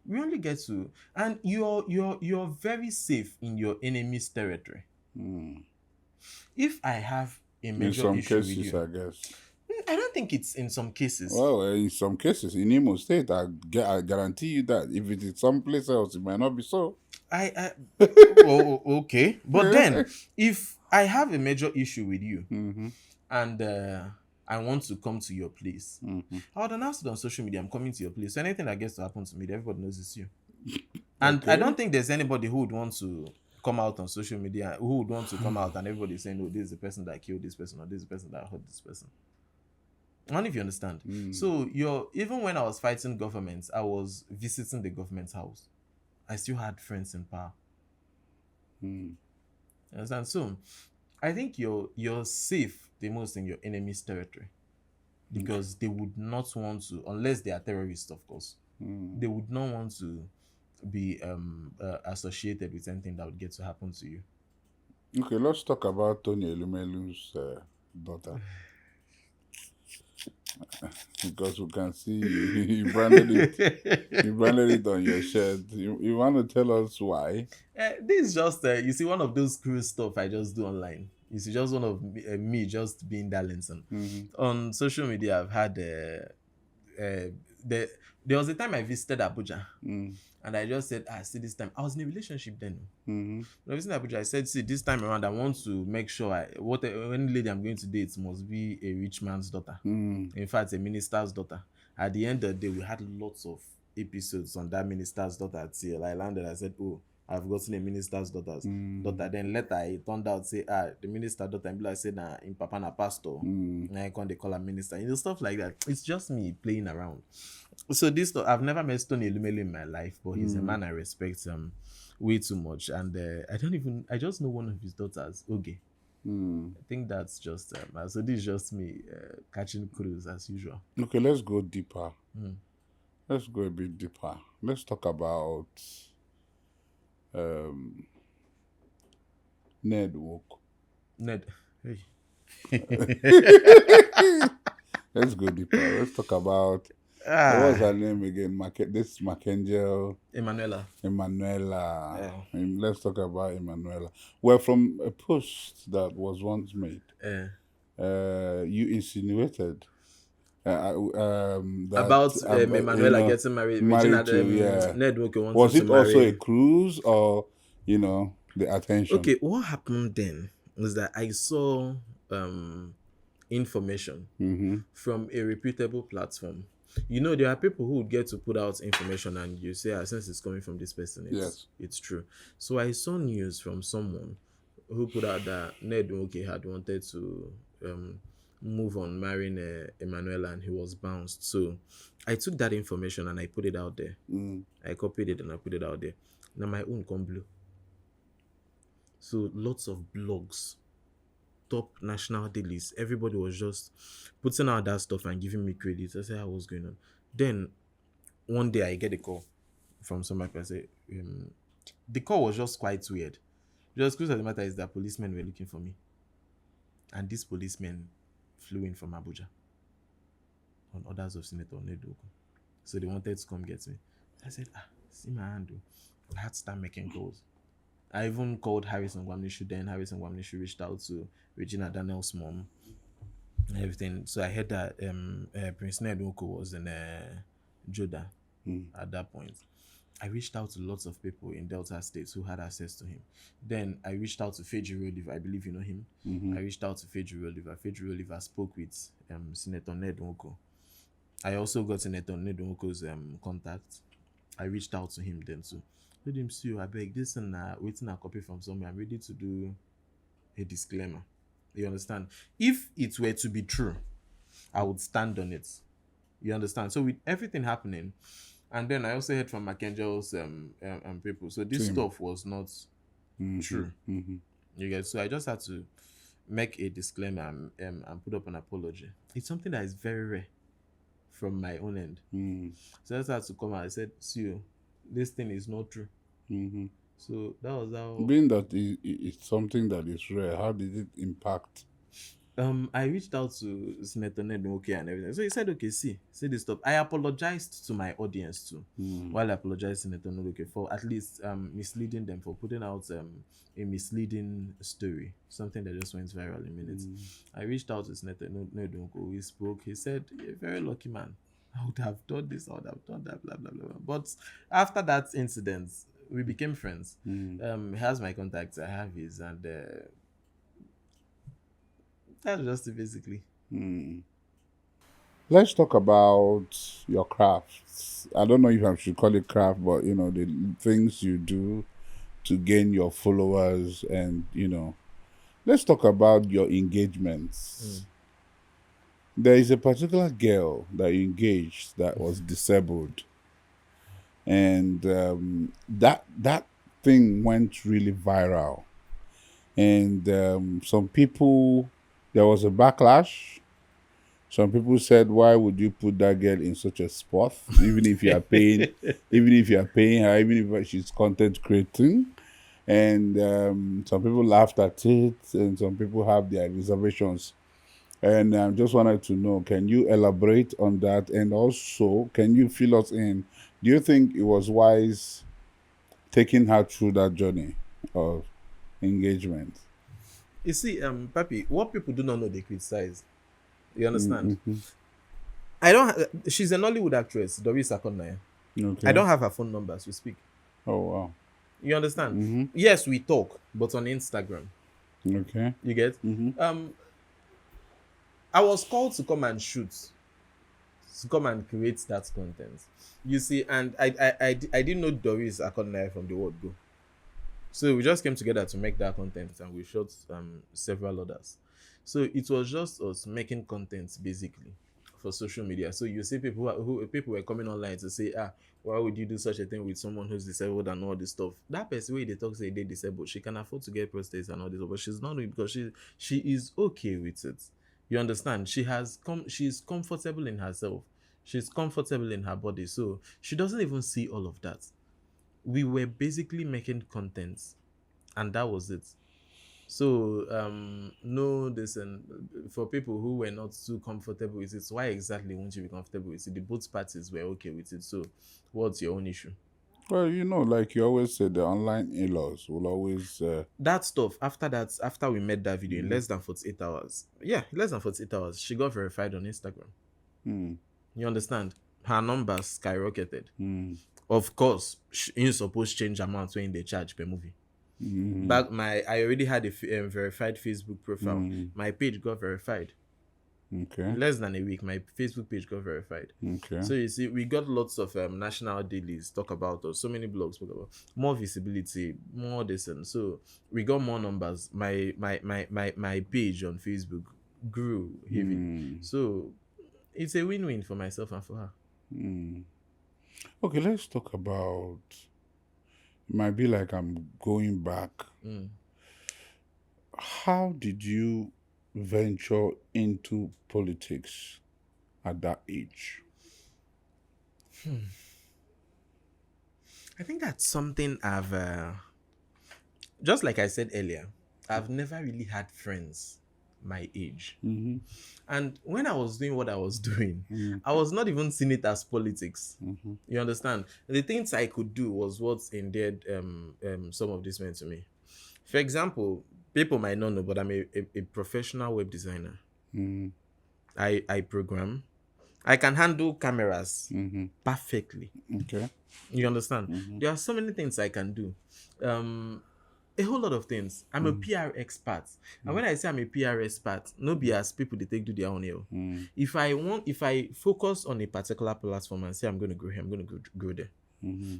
We only get to, and you're very safe in your enemy's territory. If I have a In major some issue with cases, you, I guess. I don't think it's in some cases. Well, in some cases, in Imo State, I guarantee you that if it is someplace else, it might not be so. Okay, but then if I have a major issue with you, Mm-hmm. and I want to come to your place, Mm-hmm. I would announce it on social media. I'm coming to your place. So anything that gets to happen to me, everybody knows it's you. And I Okay. don't think there's anybody who would want to come out on social media, who would want to come out and everybody saying, "Oh, this is the person that killed this person," or "This is the person that hurt this person." I don't know if you understand. So even when I was fighting governments, I was visiting the government's house. I still had friends in power. You understand? So I think you're safe the most in your enemy's territory, because they would not want to, unless they are terrorists, of course. They would not want to be associated with anything that would get to happen to you. Okay, let's talk about Tony Elumelu's daughter. Because we can see you branded it. You branded it on your shirt. You want to tell us why? This is just you see, one of those cruise stuff I just do online. You see, just one of me just being Darlington. On social media. I've had there was a time I visited Abuja, and I just said, see, this time I was in a relationship then. When I visited Abuja, I said, see, this time around I want to make sure any lady I'm going to date must be a rich man's daughter. In fact, a minister's daughter. At the end of the day, we had lots of episodes on that minister's daughter till I landed. I said, oh, I've gotten a minister's daughter. Then later it turned out say, the minister's daughter, and I said, in papa na pastor. And I can't they call her minister. Stuff like that. It's just me playing around. So I've never met Tony Elumelu in my life, but he's a man I respect way too much. And I just know one of his daughters, Oge. I think that's just so this is just me catching cruise as usual. Okay, let's go deeper. Let's go a bit deeper. Let's talk about Ned Woke. Ned, hey. Let's go deeper. Let's talk about what's her name again? This Mackenzie Emanuela. Yeah. Let's talk about Emanuela. Well, from a post that was once made, you insinuated that about Emanuela getting married to Ned Woke wanted was it to also marry. a cruise or the attention? Okay, what happened then was that I saw information from a reputable platform. There are people who would get to put out information and you say, since it's coming from this person, it's true. So I saw news from someone who put out that Ned Woke had wanted to move on marrying Emanuela, and he was bounced. So I took that information and I put it out there. I copied it and I put it out there. Now my own come blue. So lots of blogs, top national dailies, everybody was just putting out that stuff and giving me credit. I said, what's going on? Then one day I get a call from somebody. I say, the call was just quite weird. Just because the matter is that policemen were looking for me, and these policemen flew in from Abuja on orders of Senator Ned Woke. So they wanted to come get me. I said, see my hand. I had to start making calls. I even called Harrison Gwamnishu. Then Harrison Gwamnishu reached out to Regina Daniel's mom and everything. So I heard that Prince Ned Woke was in Joda at that point. I reached out to lots of people in Delta States who had access to him. Then I reached out to Fejiro Oliver. I believe you know him. I reached out to Fejiro Oliver. Fejiro Oliver spoke with Senator Ned Woke. I also got Senator Ned Woke's contact. I reached out to him then too. Let him see you, I beg. This and waiting a copy from somewhere. I'm ready to do a disclaimer. You understand? If it were to be true, I would stand on it. You understand? So with everything happening, and then I also heard from Mackenjell's people. So this Team. stuff was not Mm-hmm. true. Mm-hmm. You guys. So I just had to make a disclaimer and put up an apology. It's something that is very rare from my own end. Mm-hmm. So I just had to come out. I said, "See you, this thing is not true." Mm-hmm. So that was how. Being that it's something that is rare, how did it impact? I reached out to Senator Ned okay and everything. So he said, okay, see this stuff. I apologized to my audience too. Mm. While I apologized to Senator Ned for at least misleading them, for putting out a misleading story, something that just went viral in minutes. I reached out to Senator Ned. We spoke. He said, you're a very lucky man. I would have done this, I would have done that, blah blah blah. But after that incident, we became friends. He has my contacts, I have his, and that's just it basically. Mm. Let's talk about your crafts. I don't know if I should call it craft, but the things you do to gain your followers, and let's talk about your engagements. There is a particular girl that you engaged that was disabled, and that thing went really viral, and some people, there was a backlash. Some people said, "Why would you put that girl in such a spot? Even if you are paying, even if you are paying her, even if she's content creating." And some people laughed at it, and some people have their reservations. And I just wanted to know, can you elaborate on that? And also, can you fill us in? Do you think it was wise taking her through that journey of engagement? You see, Papi, what people do not know they criticize. You understand? Mm-hmm. I don't. She's an Hollywood actress, Doris Akonnaya. I Okay. don't have her phone number as we speak. Oh, wow. You understand? Mm-hmm. Yes, we talk, but on Instagram. Okay. You get? Mm-hmm. I was called to come and shoot, to come and create that content. You see, and I didn't know Doris Akonnaya from the word go. So we just came together to make that content, and we shot several others. So it was just us making content basically for social media. So you see who people were coming online to say, why would you do such a thing with someone who's disabled and all this stuff? That person way they talk say they disabled, she can afford to get prostate and all this, but she's not doing it because she is okay with it. You understand? She's comfortable in herself. She's comfortable in her body. So she doesn't even see all of that. We were basically making content, and that was it. So no, this, and for people who were not too comfortable with it, why exactly won't you be comfortable with it? The both parties were okay with it. So what's your own issue? Well, like you always say, the online in-laws will always. That stuff, after we made that video in less than 48 hours, less than 48 hours, she got verified on Instagram. You understand? Her numbers skyrocketed. Of course, you supposed change amount when they charge per movie. Back I already had a verified Facebook profile. My page got verified. Okay. In less than a week, my Facebook page got verified. Okay. So you see, we got lots of national dailies talk about us. So many blogs talk about more visibility, more this, and so we got more numbers. My page on Facebook grew heavily. So it's a win-win for myself and for her. Okay, let's talk about. It might be like I'm going back. How did you venture into politics at that age? I think that's something I've, just like I said earlier, I've never really had friends my age. And when I was doing what I was doing, I was not even seeing it as politics. You understand? The things I could do was what endeared some of these men to me. For example, people might not know, but I'm a professional web designer. I program. I can handle cameras perfectly. Okay. You understand? There are so many things I can do. A whole lot of things. I'm a PR expert. And when I say I'm a PR expert, no be as people they take do their own here. If I focus on a particular platform and say I'm going to grow here, I'm going to grow there.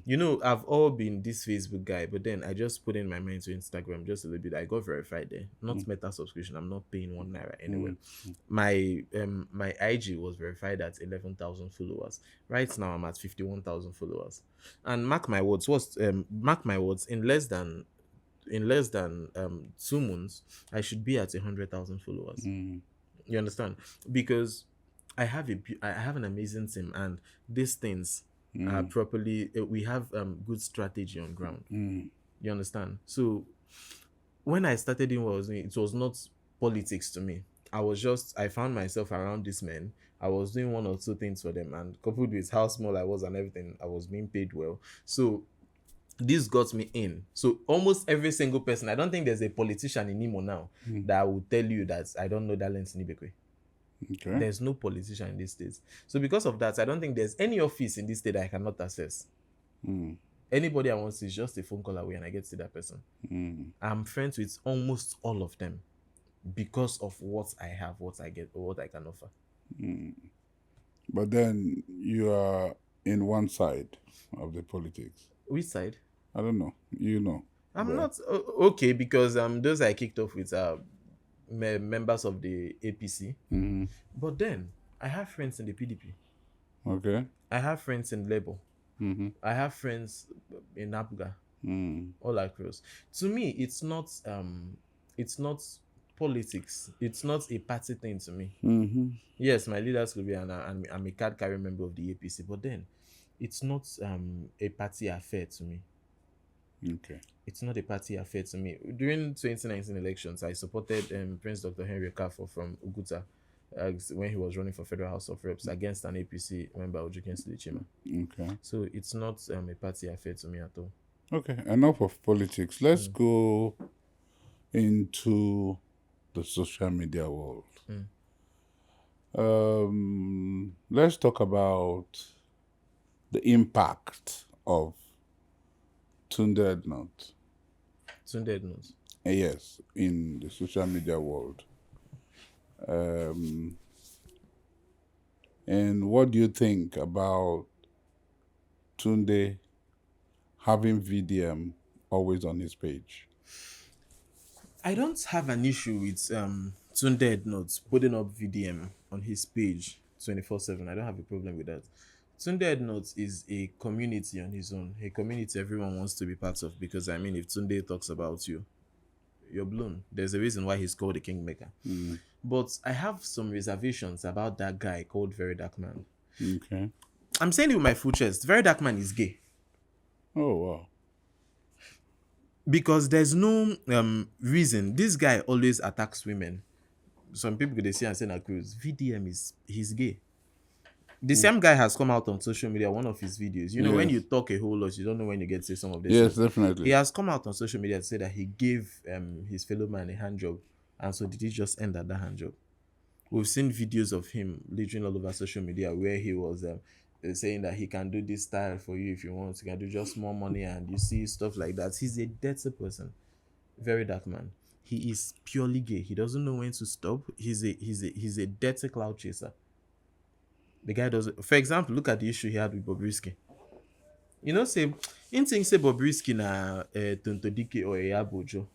You know, I've all been this Facebook guy, but then I just put in my mind to Instagram just a little bit. I got verified there. Not Meta subscription. I'm not paying 1 naira anywhere. My IG was verified at 11,000 followers. Right now I'm at 51,000 followers. And mark my words, in less than 2 months, I should be at 100,000 followers. You understand? Because I have an amazing team, and these things are properly. We have good strategy on ground. You understand? So when I started doing what I was doing, it was not politics to me. I found myself around these men. I was doing one or two things for them, and coupled with how small I was and everything, I was being paid well. So this got me in. So almost every single person, I don't think there's a politician in Imo now that will tell you that I don't know Darlington Ibekwe. Okay. There's no politician in this state. So because of that, I don't think there's any office in this state that I cannot access. Anybody I want to see is just a phone call away and I get to see that person. I'm friends with almost all of them because of what I have, what I get, or what I can offer. But then you are in one side of the politics. Which side? I don't know. You know. I'm not okay, because those I kicked off with are members of the APC. But then I have friends in the PDP. Okay. I have friends in Labour. I have friends in APGA. All across. To me, it's not politics. It's not a party thing to me. Yes, my leaders could be, and I'm a card carrying member of the APC, but then it's not a party affair to me. Okay. It's not a party affair to me. During 2019 elections, I supported Prince Dr. Henry Kafo from Uguta when he was running for Federal House of Reps against an APC member, Ojuken Silichima. Okay. So it's not a party affair to me at all. Okay. Enough of politics. Let's go into the social media world. Let's talk about the impact of Tunde Ednut. Tunde Ednut. Yes, in the social media world. And what do you think about Tunde having VDM always on his page? I don't have an issue with Tunde Ednut putting up VDM on his page 24/7. I don't have a problem with that. Tunde Ednut is a community on his own, a community everyone wants to be part of, because I mean, if Tunde talks about you, you're blown. There's a reason why he's called the Kingmaker. But I have some reservations about that guy called Very Dark Man. Okay. I'm saying it with my full chest. Very Dark Man is gay. Oh, wow. Because there's no reason. This guy always attacks women. Some people they see and say, "Cruz, VDM he's gay." The same guy has come out on social media, one of his videos. You know, when you talk a whole lot, you don't know when you get to say some of this. Yes, stuff. definitely. He has come out on social media to say that he gave his fellow man a hand job. And so did he just end at that hand job? We've seen videos of him literally all over social media where he was saying that he can do this style for you if you want. He can do just more money, and you see stuff like that. He's a dirty person. Very dark man. He is purely gay. He doesn't know when to stop. He's a dirty cloud chaser. The guy doesn't. For example, look at the issue he had with Bobrisky. You know, say in things say Bobrisky na Tonto Dike or Yabojo.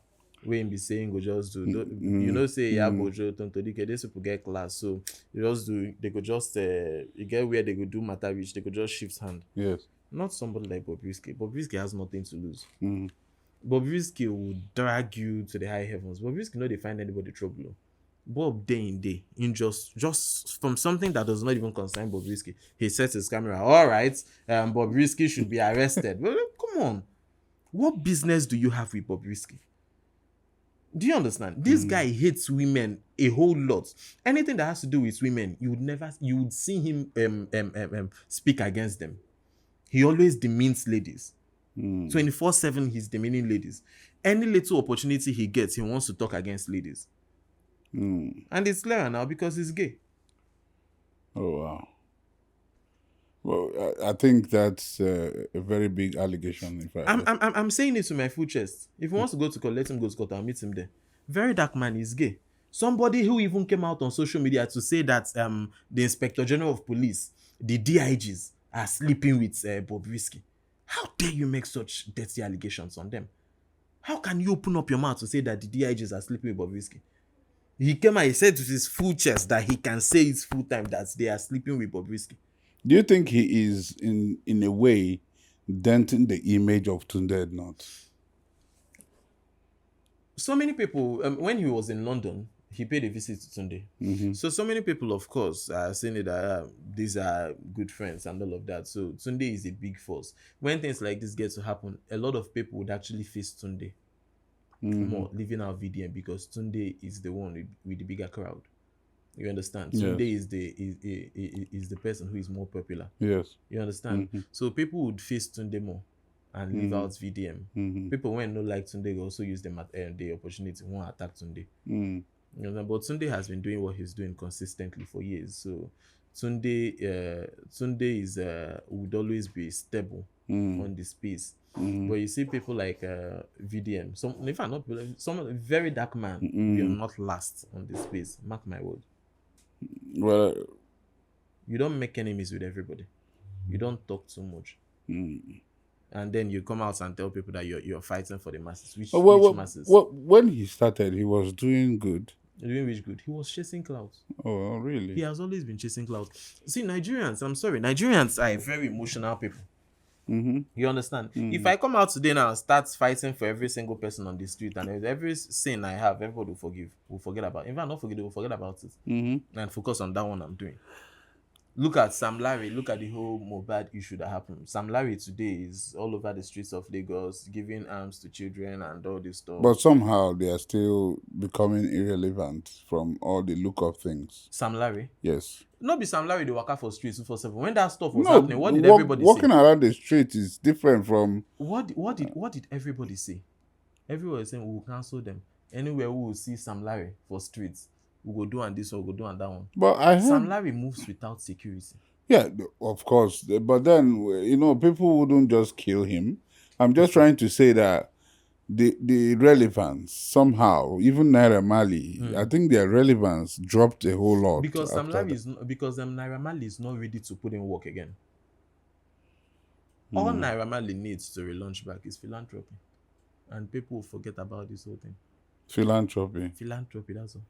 Wey him be saying go just do. You know, say Yabojo, Tonto Dike, these people get class, so they just do. They could just you get where they could do matter which they could just shift hand. Yes. Not somebody like Bobrisky. Bobrisky has nothing to lose. Bobrisky will drag you to the high heavens. Bobrisky no dey find anybody trouble. Bob day in day, in just from something that does not even concern Bobrisky, he sets his camera. All right, Bobrisky should be arrested. Well, come on, what business do you have with Bobrisky? Do you understand? This guy hates women a whole lot. Anything that has to do with women, you would see him speak against them. He always demeans ladies. 24/7, he's demeaning ladies. Any little opportunity he gets, he wants to talk against ladies. And it's clear now because he's gay. Oh, wow. Well, I think that's a very big allegation. In fact, I'm saying it to my full chest. If he wants to go to court, let him go to court. I'll meet him there. Very dark man is gay. Somebody who even came out on social media to say that the Inspector General of Police, the DIGs, are sleeping with Bobrisky. How dare you make such dirty allegations on them? How can you open up your mouth to say that the DIGs are sleeping with Bobrisky? He came and he said with his full chest that he can say it's full time that they are sleeping with Bobrisky. Do you think he is in a way denting the image of Tunde not? So many people, when he was in London, he paid a visit to Tunde. So many people, of course, are saying that these are good friends and all of that. So Tunde is a big force. When things like this get to happen, a lot of people would actually face Tunde more, leaving out VDM, because Tunde is the one with the bigger crowd. You understand? Yes. Tunde is the person who is more popular. Yes. You understand? So people would face Tunde more and leave out VDM. People when no like Tunde will also use the opportunity to attack Tunde. You know, but Tunde has been doing what he's doing consistently for years. So Tunde is would always be stable on the space. But you see people like VDM, some very dark man will not last on the space. Mark my word. Well, you don't make enemies with everybody. You don't talk too much. And then you come out and tell people that you're fighting for the masses. Which masses? When he started, he was doing good. Doing which good? He was chasing clouds. Oh, really? He has always been chasing clouds. See, Nigerians, I'm sorry, Nigerians are very emotional people. You understand? If I come out today now and start fighting for every single person on the street, and every sin I have, everybody will forget about it. In fact, not forget, they will forget about it and focus on that one I'm doing. Look at Sam Larry. Look at the whole Mohbad issue that happened. Sam Larry today is all over the streets of Lagos, giving arms to children and all this stuff. But somehow they are still becoming irrelevant from all the look of things. Sam Larry? Yes. Not be Sam Larry, they work out for streets 247. When that stuff was happening, what did everybody say? Walking around the street is different from... What did everybody say? Everybody was saying, we will cancel them. Anywhere we will see Sam Larry for streets, we go do and this one, we go do and that one. But I heard... Sam Larry moves without security. Yeah, of course. But then, you know, people wouldn't just kill him. I'm just trying to say that the relevance, somehow, even Naira Marley, I think their relevance dropped a whole lot. Because Naira Marley is not ready to put in work again. All Naira Marley needs to relaunch back is philanthropy. And people will forget about this whole thing. Philanthropy, that's all.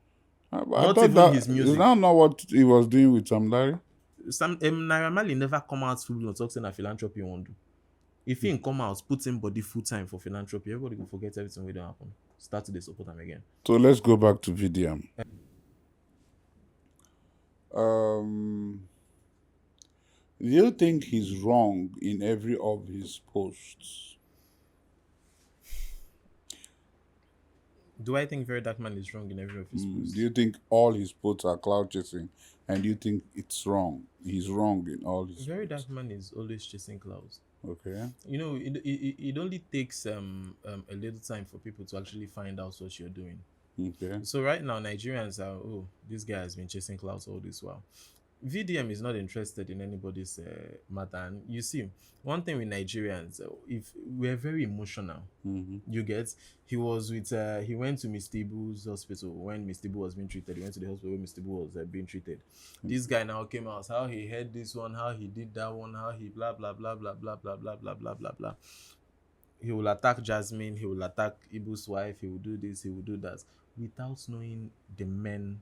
I Not thought even that his music. is that not what he was doing with Sam Larry? Naira Marley never come out full and talk saying that philanthropy won't do. If he come out, put in body full time for philanthropy, everybody will forget everything will don't happen. Start to support him again. So let's go back to VDM. Do you think he's wrong in every of his posts? Do I think Very Dark Man is wrong in every of his posts? Do you think all his posts are cloud chasing? And do you think it's wrong? He's wrong in all his Very posts? Dark Man is always chasing clouds. Okay. You know, it only takes a little time for people to actually find out what you're doing. Okay. So right now, Nigerians are, this guy has been chasing clouds all this while. VDM is not interested in anybody's matter. And you see, one thing with Nigerians, if we're very emotional, you get. He was with, he went to Mr. Ibu's hospital when Mr. Ibu was being treated. He went to the hospital where Mr. Ibu was being treated. This guy now came out, how he had this one, how he did that one, how he blah blah blah blah blah blah blah blah blah blah blah. He will attack Jasmine. He will attack Ibu's wife. He will do this. He will do that without knowing the men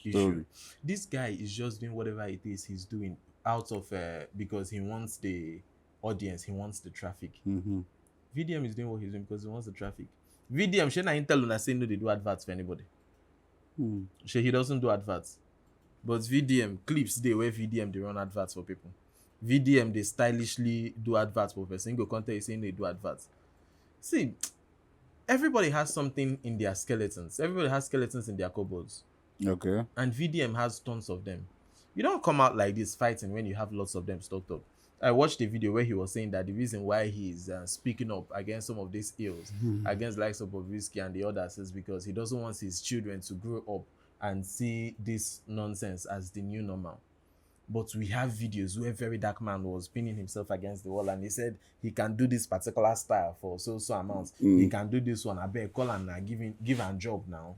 issue. This guy is just doing whatever it is he's doing out of because he wants the audience, he wants the traffic. VDM is doing what he's doing because he wants the traffic. VDM, she na intel una say no they do adverts for anybody. He doesn't do adverts. But VDM clips they where VDM they run adverts for people. VDM they stylishly do adverts for a single content saying they do adverts. See, everybody has something in their skeletons. Everybody has skeletons in their cupboards. Okay. And VDM has tons of them. You don't come out like this fighting when you have lots of them stocked up. I watched a video where he was saying that the reason why he's speaking up against some of these ills, against likes of Bobrisky and the others, is because he doesn't want his children to grow up and see this nonsense as the new normal. But we have videos where Very Dark Man was pinning himself against the wall and he said he can do this particular style for so amounts. He can do this one. I bet call and give a job now.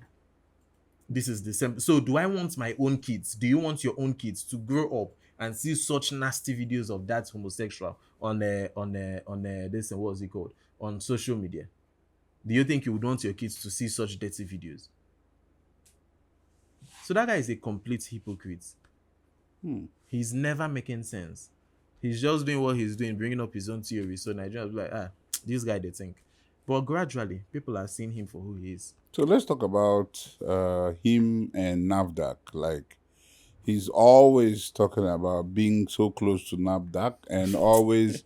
This is the same. So do I want my own kids? Do you want your own kids to grow up and see such nasty videos of that homosexual on this, what was it called, on social media, do you think you would want your kids to see such dirty videos? So that guy is a complete hypocrite. He's never making sense. He's just doing what he's doing, bringing up his own theory. So Nigerians will be like, this guy they think. But gradually, people are seeing him for who he is. So let's talk about him and NAFDAC. Like, he's always talking about being so close to NAFDAC and always,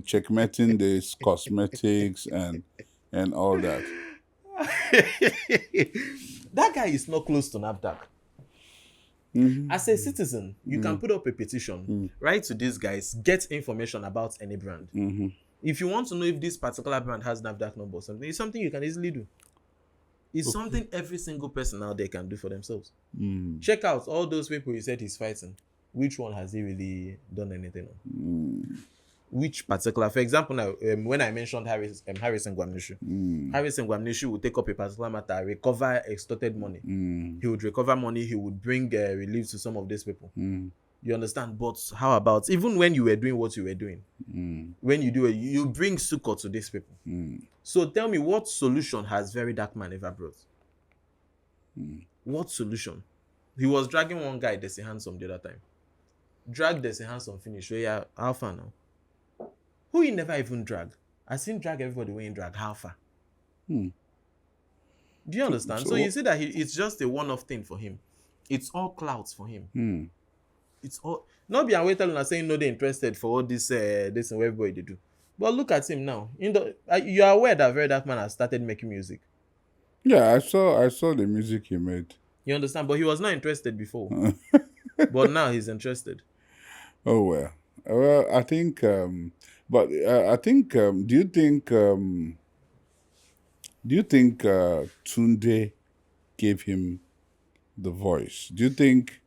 checkmating this cosmetics and all that. That guy is not close to NAFDAC. As a citizen, you can put up a petition, write to these guys, get information about any brand. If you want to know if this particular brand has NAFDAC number or something, it's something you can easily do. It's something every single person out there can do for themselves. Check out all those people you said he's fighting. Which one has he really done anything on? Which particular, for example, now when I mentioned Harrison Gwamnishu, Harrison Gwamnishu would take up a particular matter, recover extorted money. He would recover money. He would bring relief to some of these people. You understand? But how about even when you were doing what you were doing? When you do it, you bring succor to these people. So tell me, what solution has Very Dark Man ever brought? What solution? He was dragging one guy, Desi Handsome, the other time. Drag Desi Handsome, finish. Where how far now? Who he never even drag? I seen drag everybody when he drag. How far? Do you understand? So you see that it's just a one-off thing for him. It's all clouds for him. It's all not be away telling us saying no, they're interested for all this and what everybody they do. But look at him now. You are aware that Very Dark Man has started making music. Yeah, I saw the music he made. You understand? But he was not interested before. But now he's interested. Oh well. Well, I think do you think Tunde gave him the voice? Do you think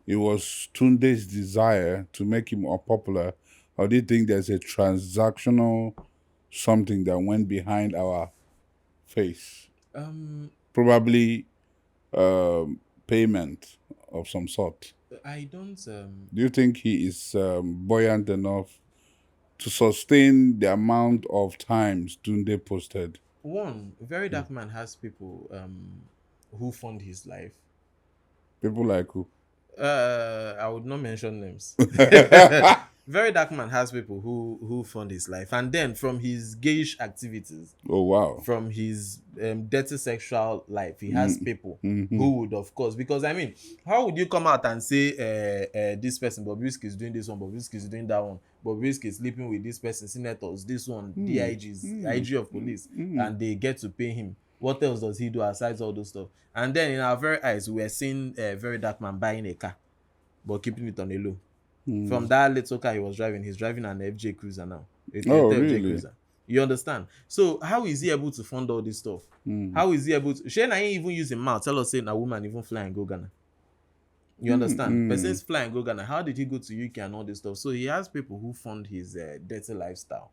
it was Tunde's desire to make him more popular, or do you think there's a transactional something that went behind our face? Probably payment of some sort. I don't. Do you think he is buoyant enough to sustain the amount of times Tunde posted? One, Very Dark Man has people who fund his life. People like who? I would not mention names. Very Dark Man has people who fund his life, and then from his gayish activities, Oh wow! from his dirty sexual life, he has people who would, of course, because I mean, how would you come out and say this person, Bobrisky is doing this one, Bobrisky is doing that one, Bobrisky is sleeping with this person, senators, this one, DIGs, IG of police, and they get to pay him? What else does he do aside all those stuff? And then in our very eyes, we are seeing Very Dark Man buying a car, but keeping it on the low. From that little car he was driving, he's driving an FJ Cruiser now. Really? Cruiser. You understand? So how is he able to fund all this stuff? How is he able to? Shane ain't even using mouth. Tell us saying a woman even fly and go Ghana. You understand? Persons fly and go Ghana. How did he go to UK and all this stuff? So he has people who fund his dirty lifestyle.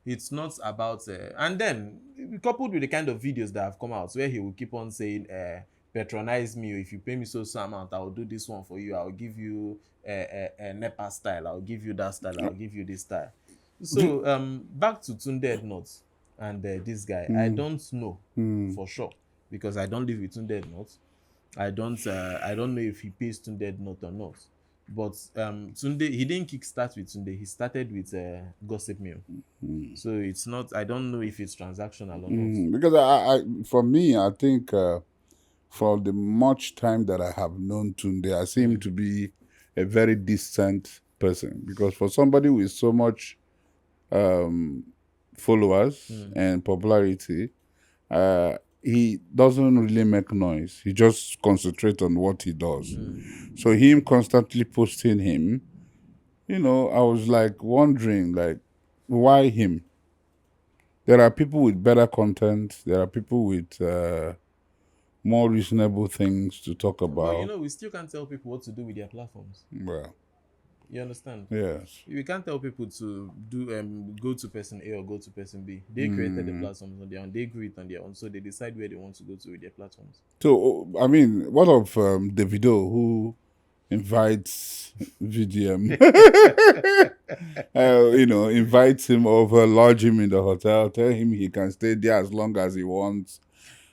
It's not about and then coupled with the kind of videos that have come out where he will keep on saying patronize me, or if you pay me so amount, I'll do this one for you, I'll give you a NEPA style, I'll give you that style, I'll give you this style. So back to Tunde Not and this guy. I don't know for sure because I don't live with Tunde Not. I don't know if he pays Tunde Not or not. But Tunde, he didn't kickstart with Tunde, he started with Gossip Mill. So it's not, I don't know if it's transactional or not. Because I for me, I think for the much time that I have known Tunde, I see him to be a very decent person. Because for somebody with so much followers and popularity, he doesn't really make noise. He just concentrates on what he does. So him constantly posting him, I was like wondering, like, why him? There are people with better content. There are people with more reasonable things to talk about. But we still can't tell people what to do with their platforms. Well, you understand? Yes. We can't tell people to do go to person A or go to person B. They created the platforms on their own. They grew it on their own, so they decide where they want to go to with their platforms. So, I mean, what of Davido, who invites VDM, invites him over, lodge him in the hotel, tell him he can stay there as long as he wants,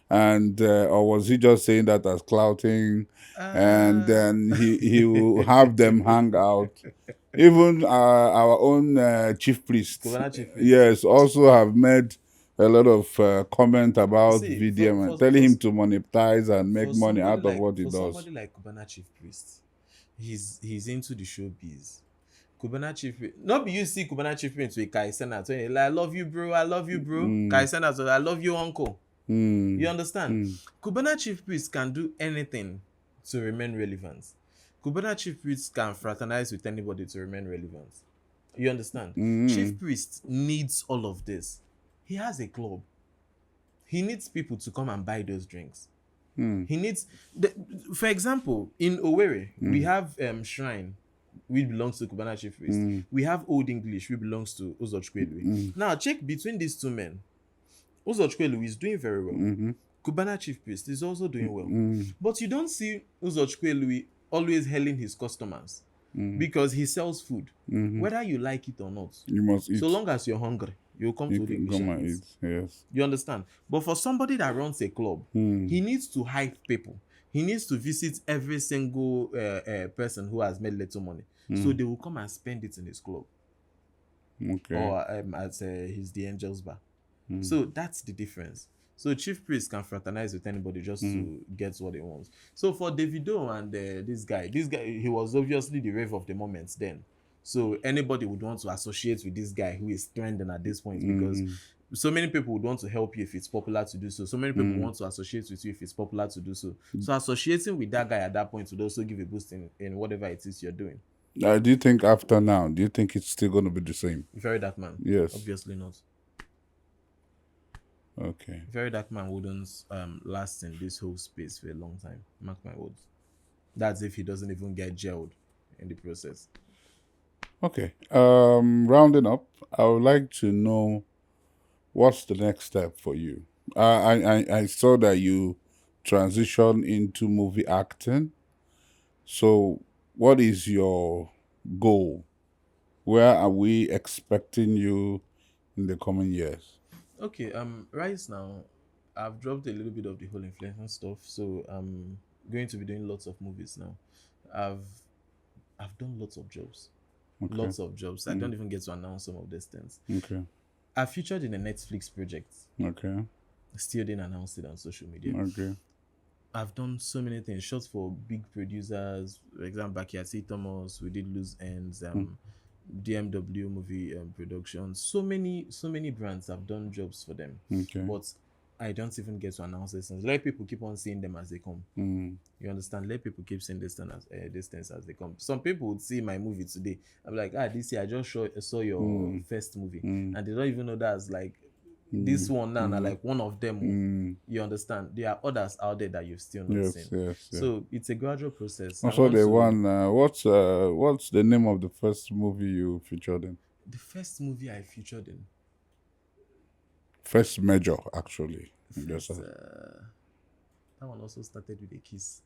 and or was he just saying that as clouting? And Uh, then he will have them hang out. Even our own chief priest, Kubana chief priest. yes, also have made a lot of comment You about see, for, VDM and for, telling for, him to monetize and make for money somebody out of like what he for does. somebody like Kubana chief priest, he's into the showbiz. Kubana chief priest, not be you see Kubana chief priest with Kai Senat, like, I love you, bro. I love you, bro. Kai Mm, Senat, I love you, uncle. You mm, understand? mm, Kubana chief priest can do anything to remain relevant. Kubana chief priest can fraternize with anybody to remain relevant. You understand? Chief mm, priest needs all of this. He has a club. He needs people to come and buy those drinks. mm, He needs, for example, in Owerri, we have Shrine, which belongs to Kubana chief priest. mm, We have Old English, which belongs to Uzochkwelu. mm, Now, check between these two men. Uzochkwelu is doing very well. mm, Kubana chief priest is also doing well. mm, But you don't see Uzochkwelu always hailing his customers because he sells food, mm. whether you like it or not. You must So eat. long as you're hungry, you'll come You to Old can English come and and eat. eat. Yes. You understand? But for somebody that runs a club, he needs to hype people. He needs to visit every single person who has made little money. So they will come and spend it in his club Okay. or at his The Angels Bar. So that's the difference. So chief priest can fraternize with anybody just to get what he wants. So for Davido and this guy, he was obviously the rave of the moment then. So anybody would want to associate with this guy who is trending at this point because so many people would want to help you if it's popular to do so. So many people want to associate with you if it's popular to do so. So associating with that guy at that point would also give a boost in whatever it is you're doing. Do you think after now, do you think it's still going to be the same? Very Dark Man. Yes. Obviously not. Okay. Very Dark Man wouldn't last in this whole space for a long time. Mark my words. That's if he doesn't even get jailed in the process. Okay. Rounding up, I would like to know what's the next step for you. I saw that you transition into movie acting. So, what is your goal? Where are we expecting you in the coming years? Okay, right now I've dropped a little bit of the whole influencer stuff, so I'm going to be doing lots of movies now. I've I've done lots of jobs. Okay. Lots of jobs. I don't even get to announce some of these things. Okay. I featured in a Netflix project. Okay. Still didn't announce it on social media. Okay. I've done so many things. Shot for big producers. For example, back here at C. Thomas, we did Loose Ends, DMW movie production. So many brands have done jobs for them. Okay. But I don't even get to announce these things. Let people keep on seeing them as they come. You understand? Let people keep seeing these things as they come. Some people would see my movie today. I'm like, this year I just saw your first movie, and they don't even know that's like this one now, like one of them. You understand? There are others out there that you've still not seen. Yes. So it's a gradual process. Also, the one. What's the name of the first movie you featured in? The first movie I featured in. First major, actually. First, that one also started with a kiss.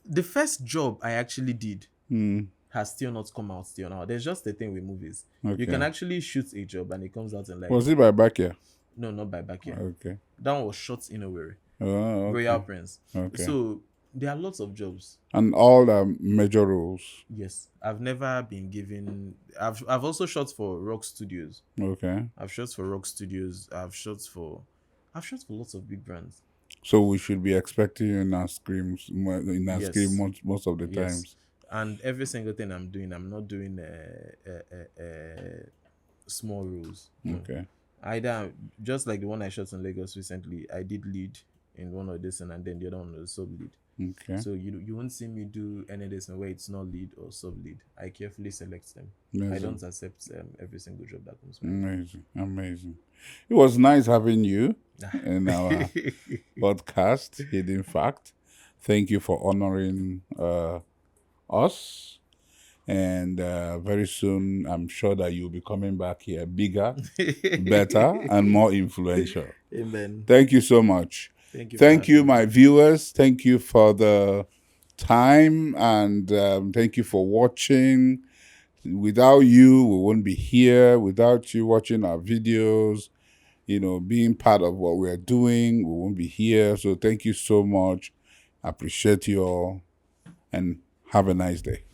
The first job I actually did has still not come out still now. There's just a thing with movies. Okay. You can actually shoot a job and it comes out in like... Was it by Bakia? No, not by Bakia. Okay. That one was shot in Owerri. Oh, okay. Royal Prince. Okay. So there are lots of jobs. And all the major roles. Yes. I've never been given... I've also shot for Rock Studios. Okay. I've shot for Rock Studios. I've shot for lots of big brands. So we should be expecting you in our screams, screen most of the times. And every single thing I'm doing, I'm not doing small roles. No. Okay. Either just like the one I shot in Lagos recently, I did lead in one of this, and then the other one was sub lead. Okay. So you won't see me do any of this where it's not lead or sub lead. I carefully select them. Amazing. I don't accept every single job that comes. Amazing. It was nice having you in our podcast, Hidden Fact. Thank you for honoring us. And very soon, I'm sure that you'll be coming back here bigger, better, and more influential. Amen. Thank you so much. Thank you for Thank you, having me. my viewers. Thank you for the time, and thank you for watching. Without you, we wouldn't be here. Without you watching our videos, being part of what we're doing, we won't be here. So thank you so much. I appreciate you all, and have a nice day.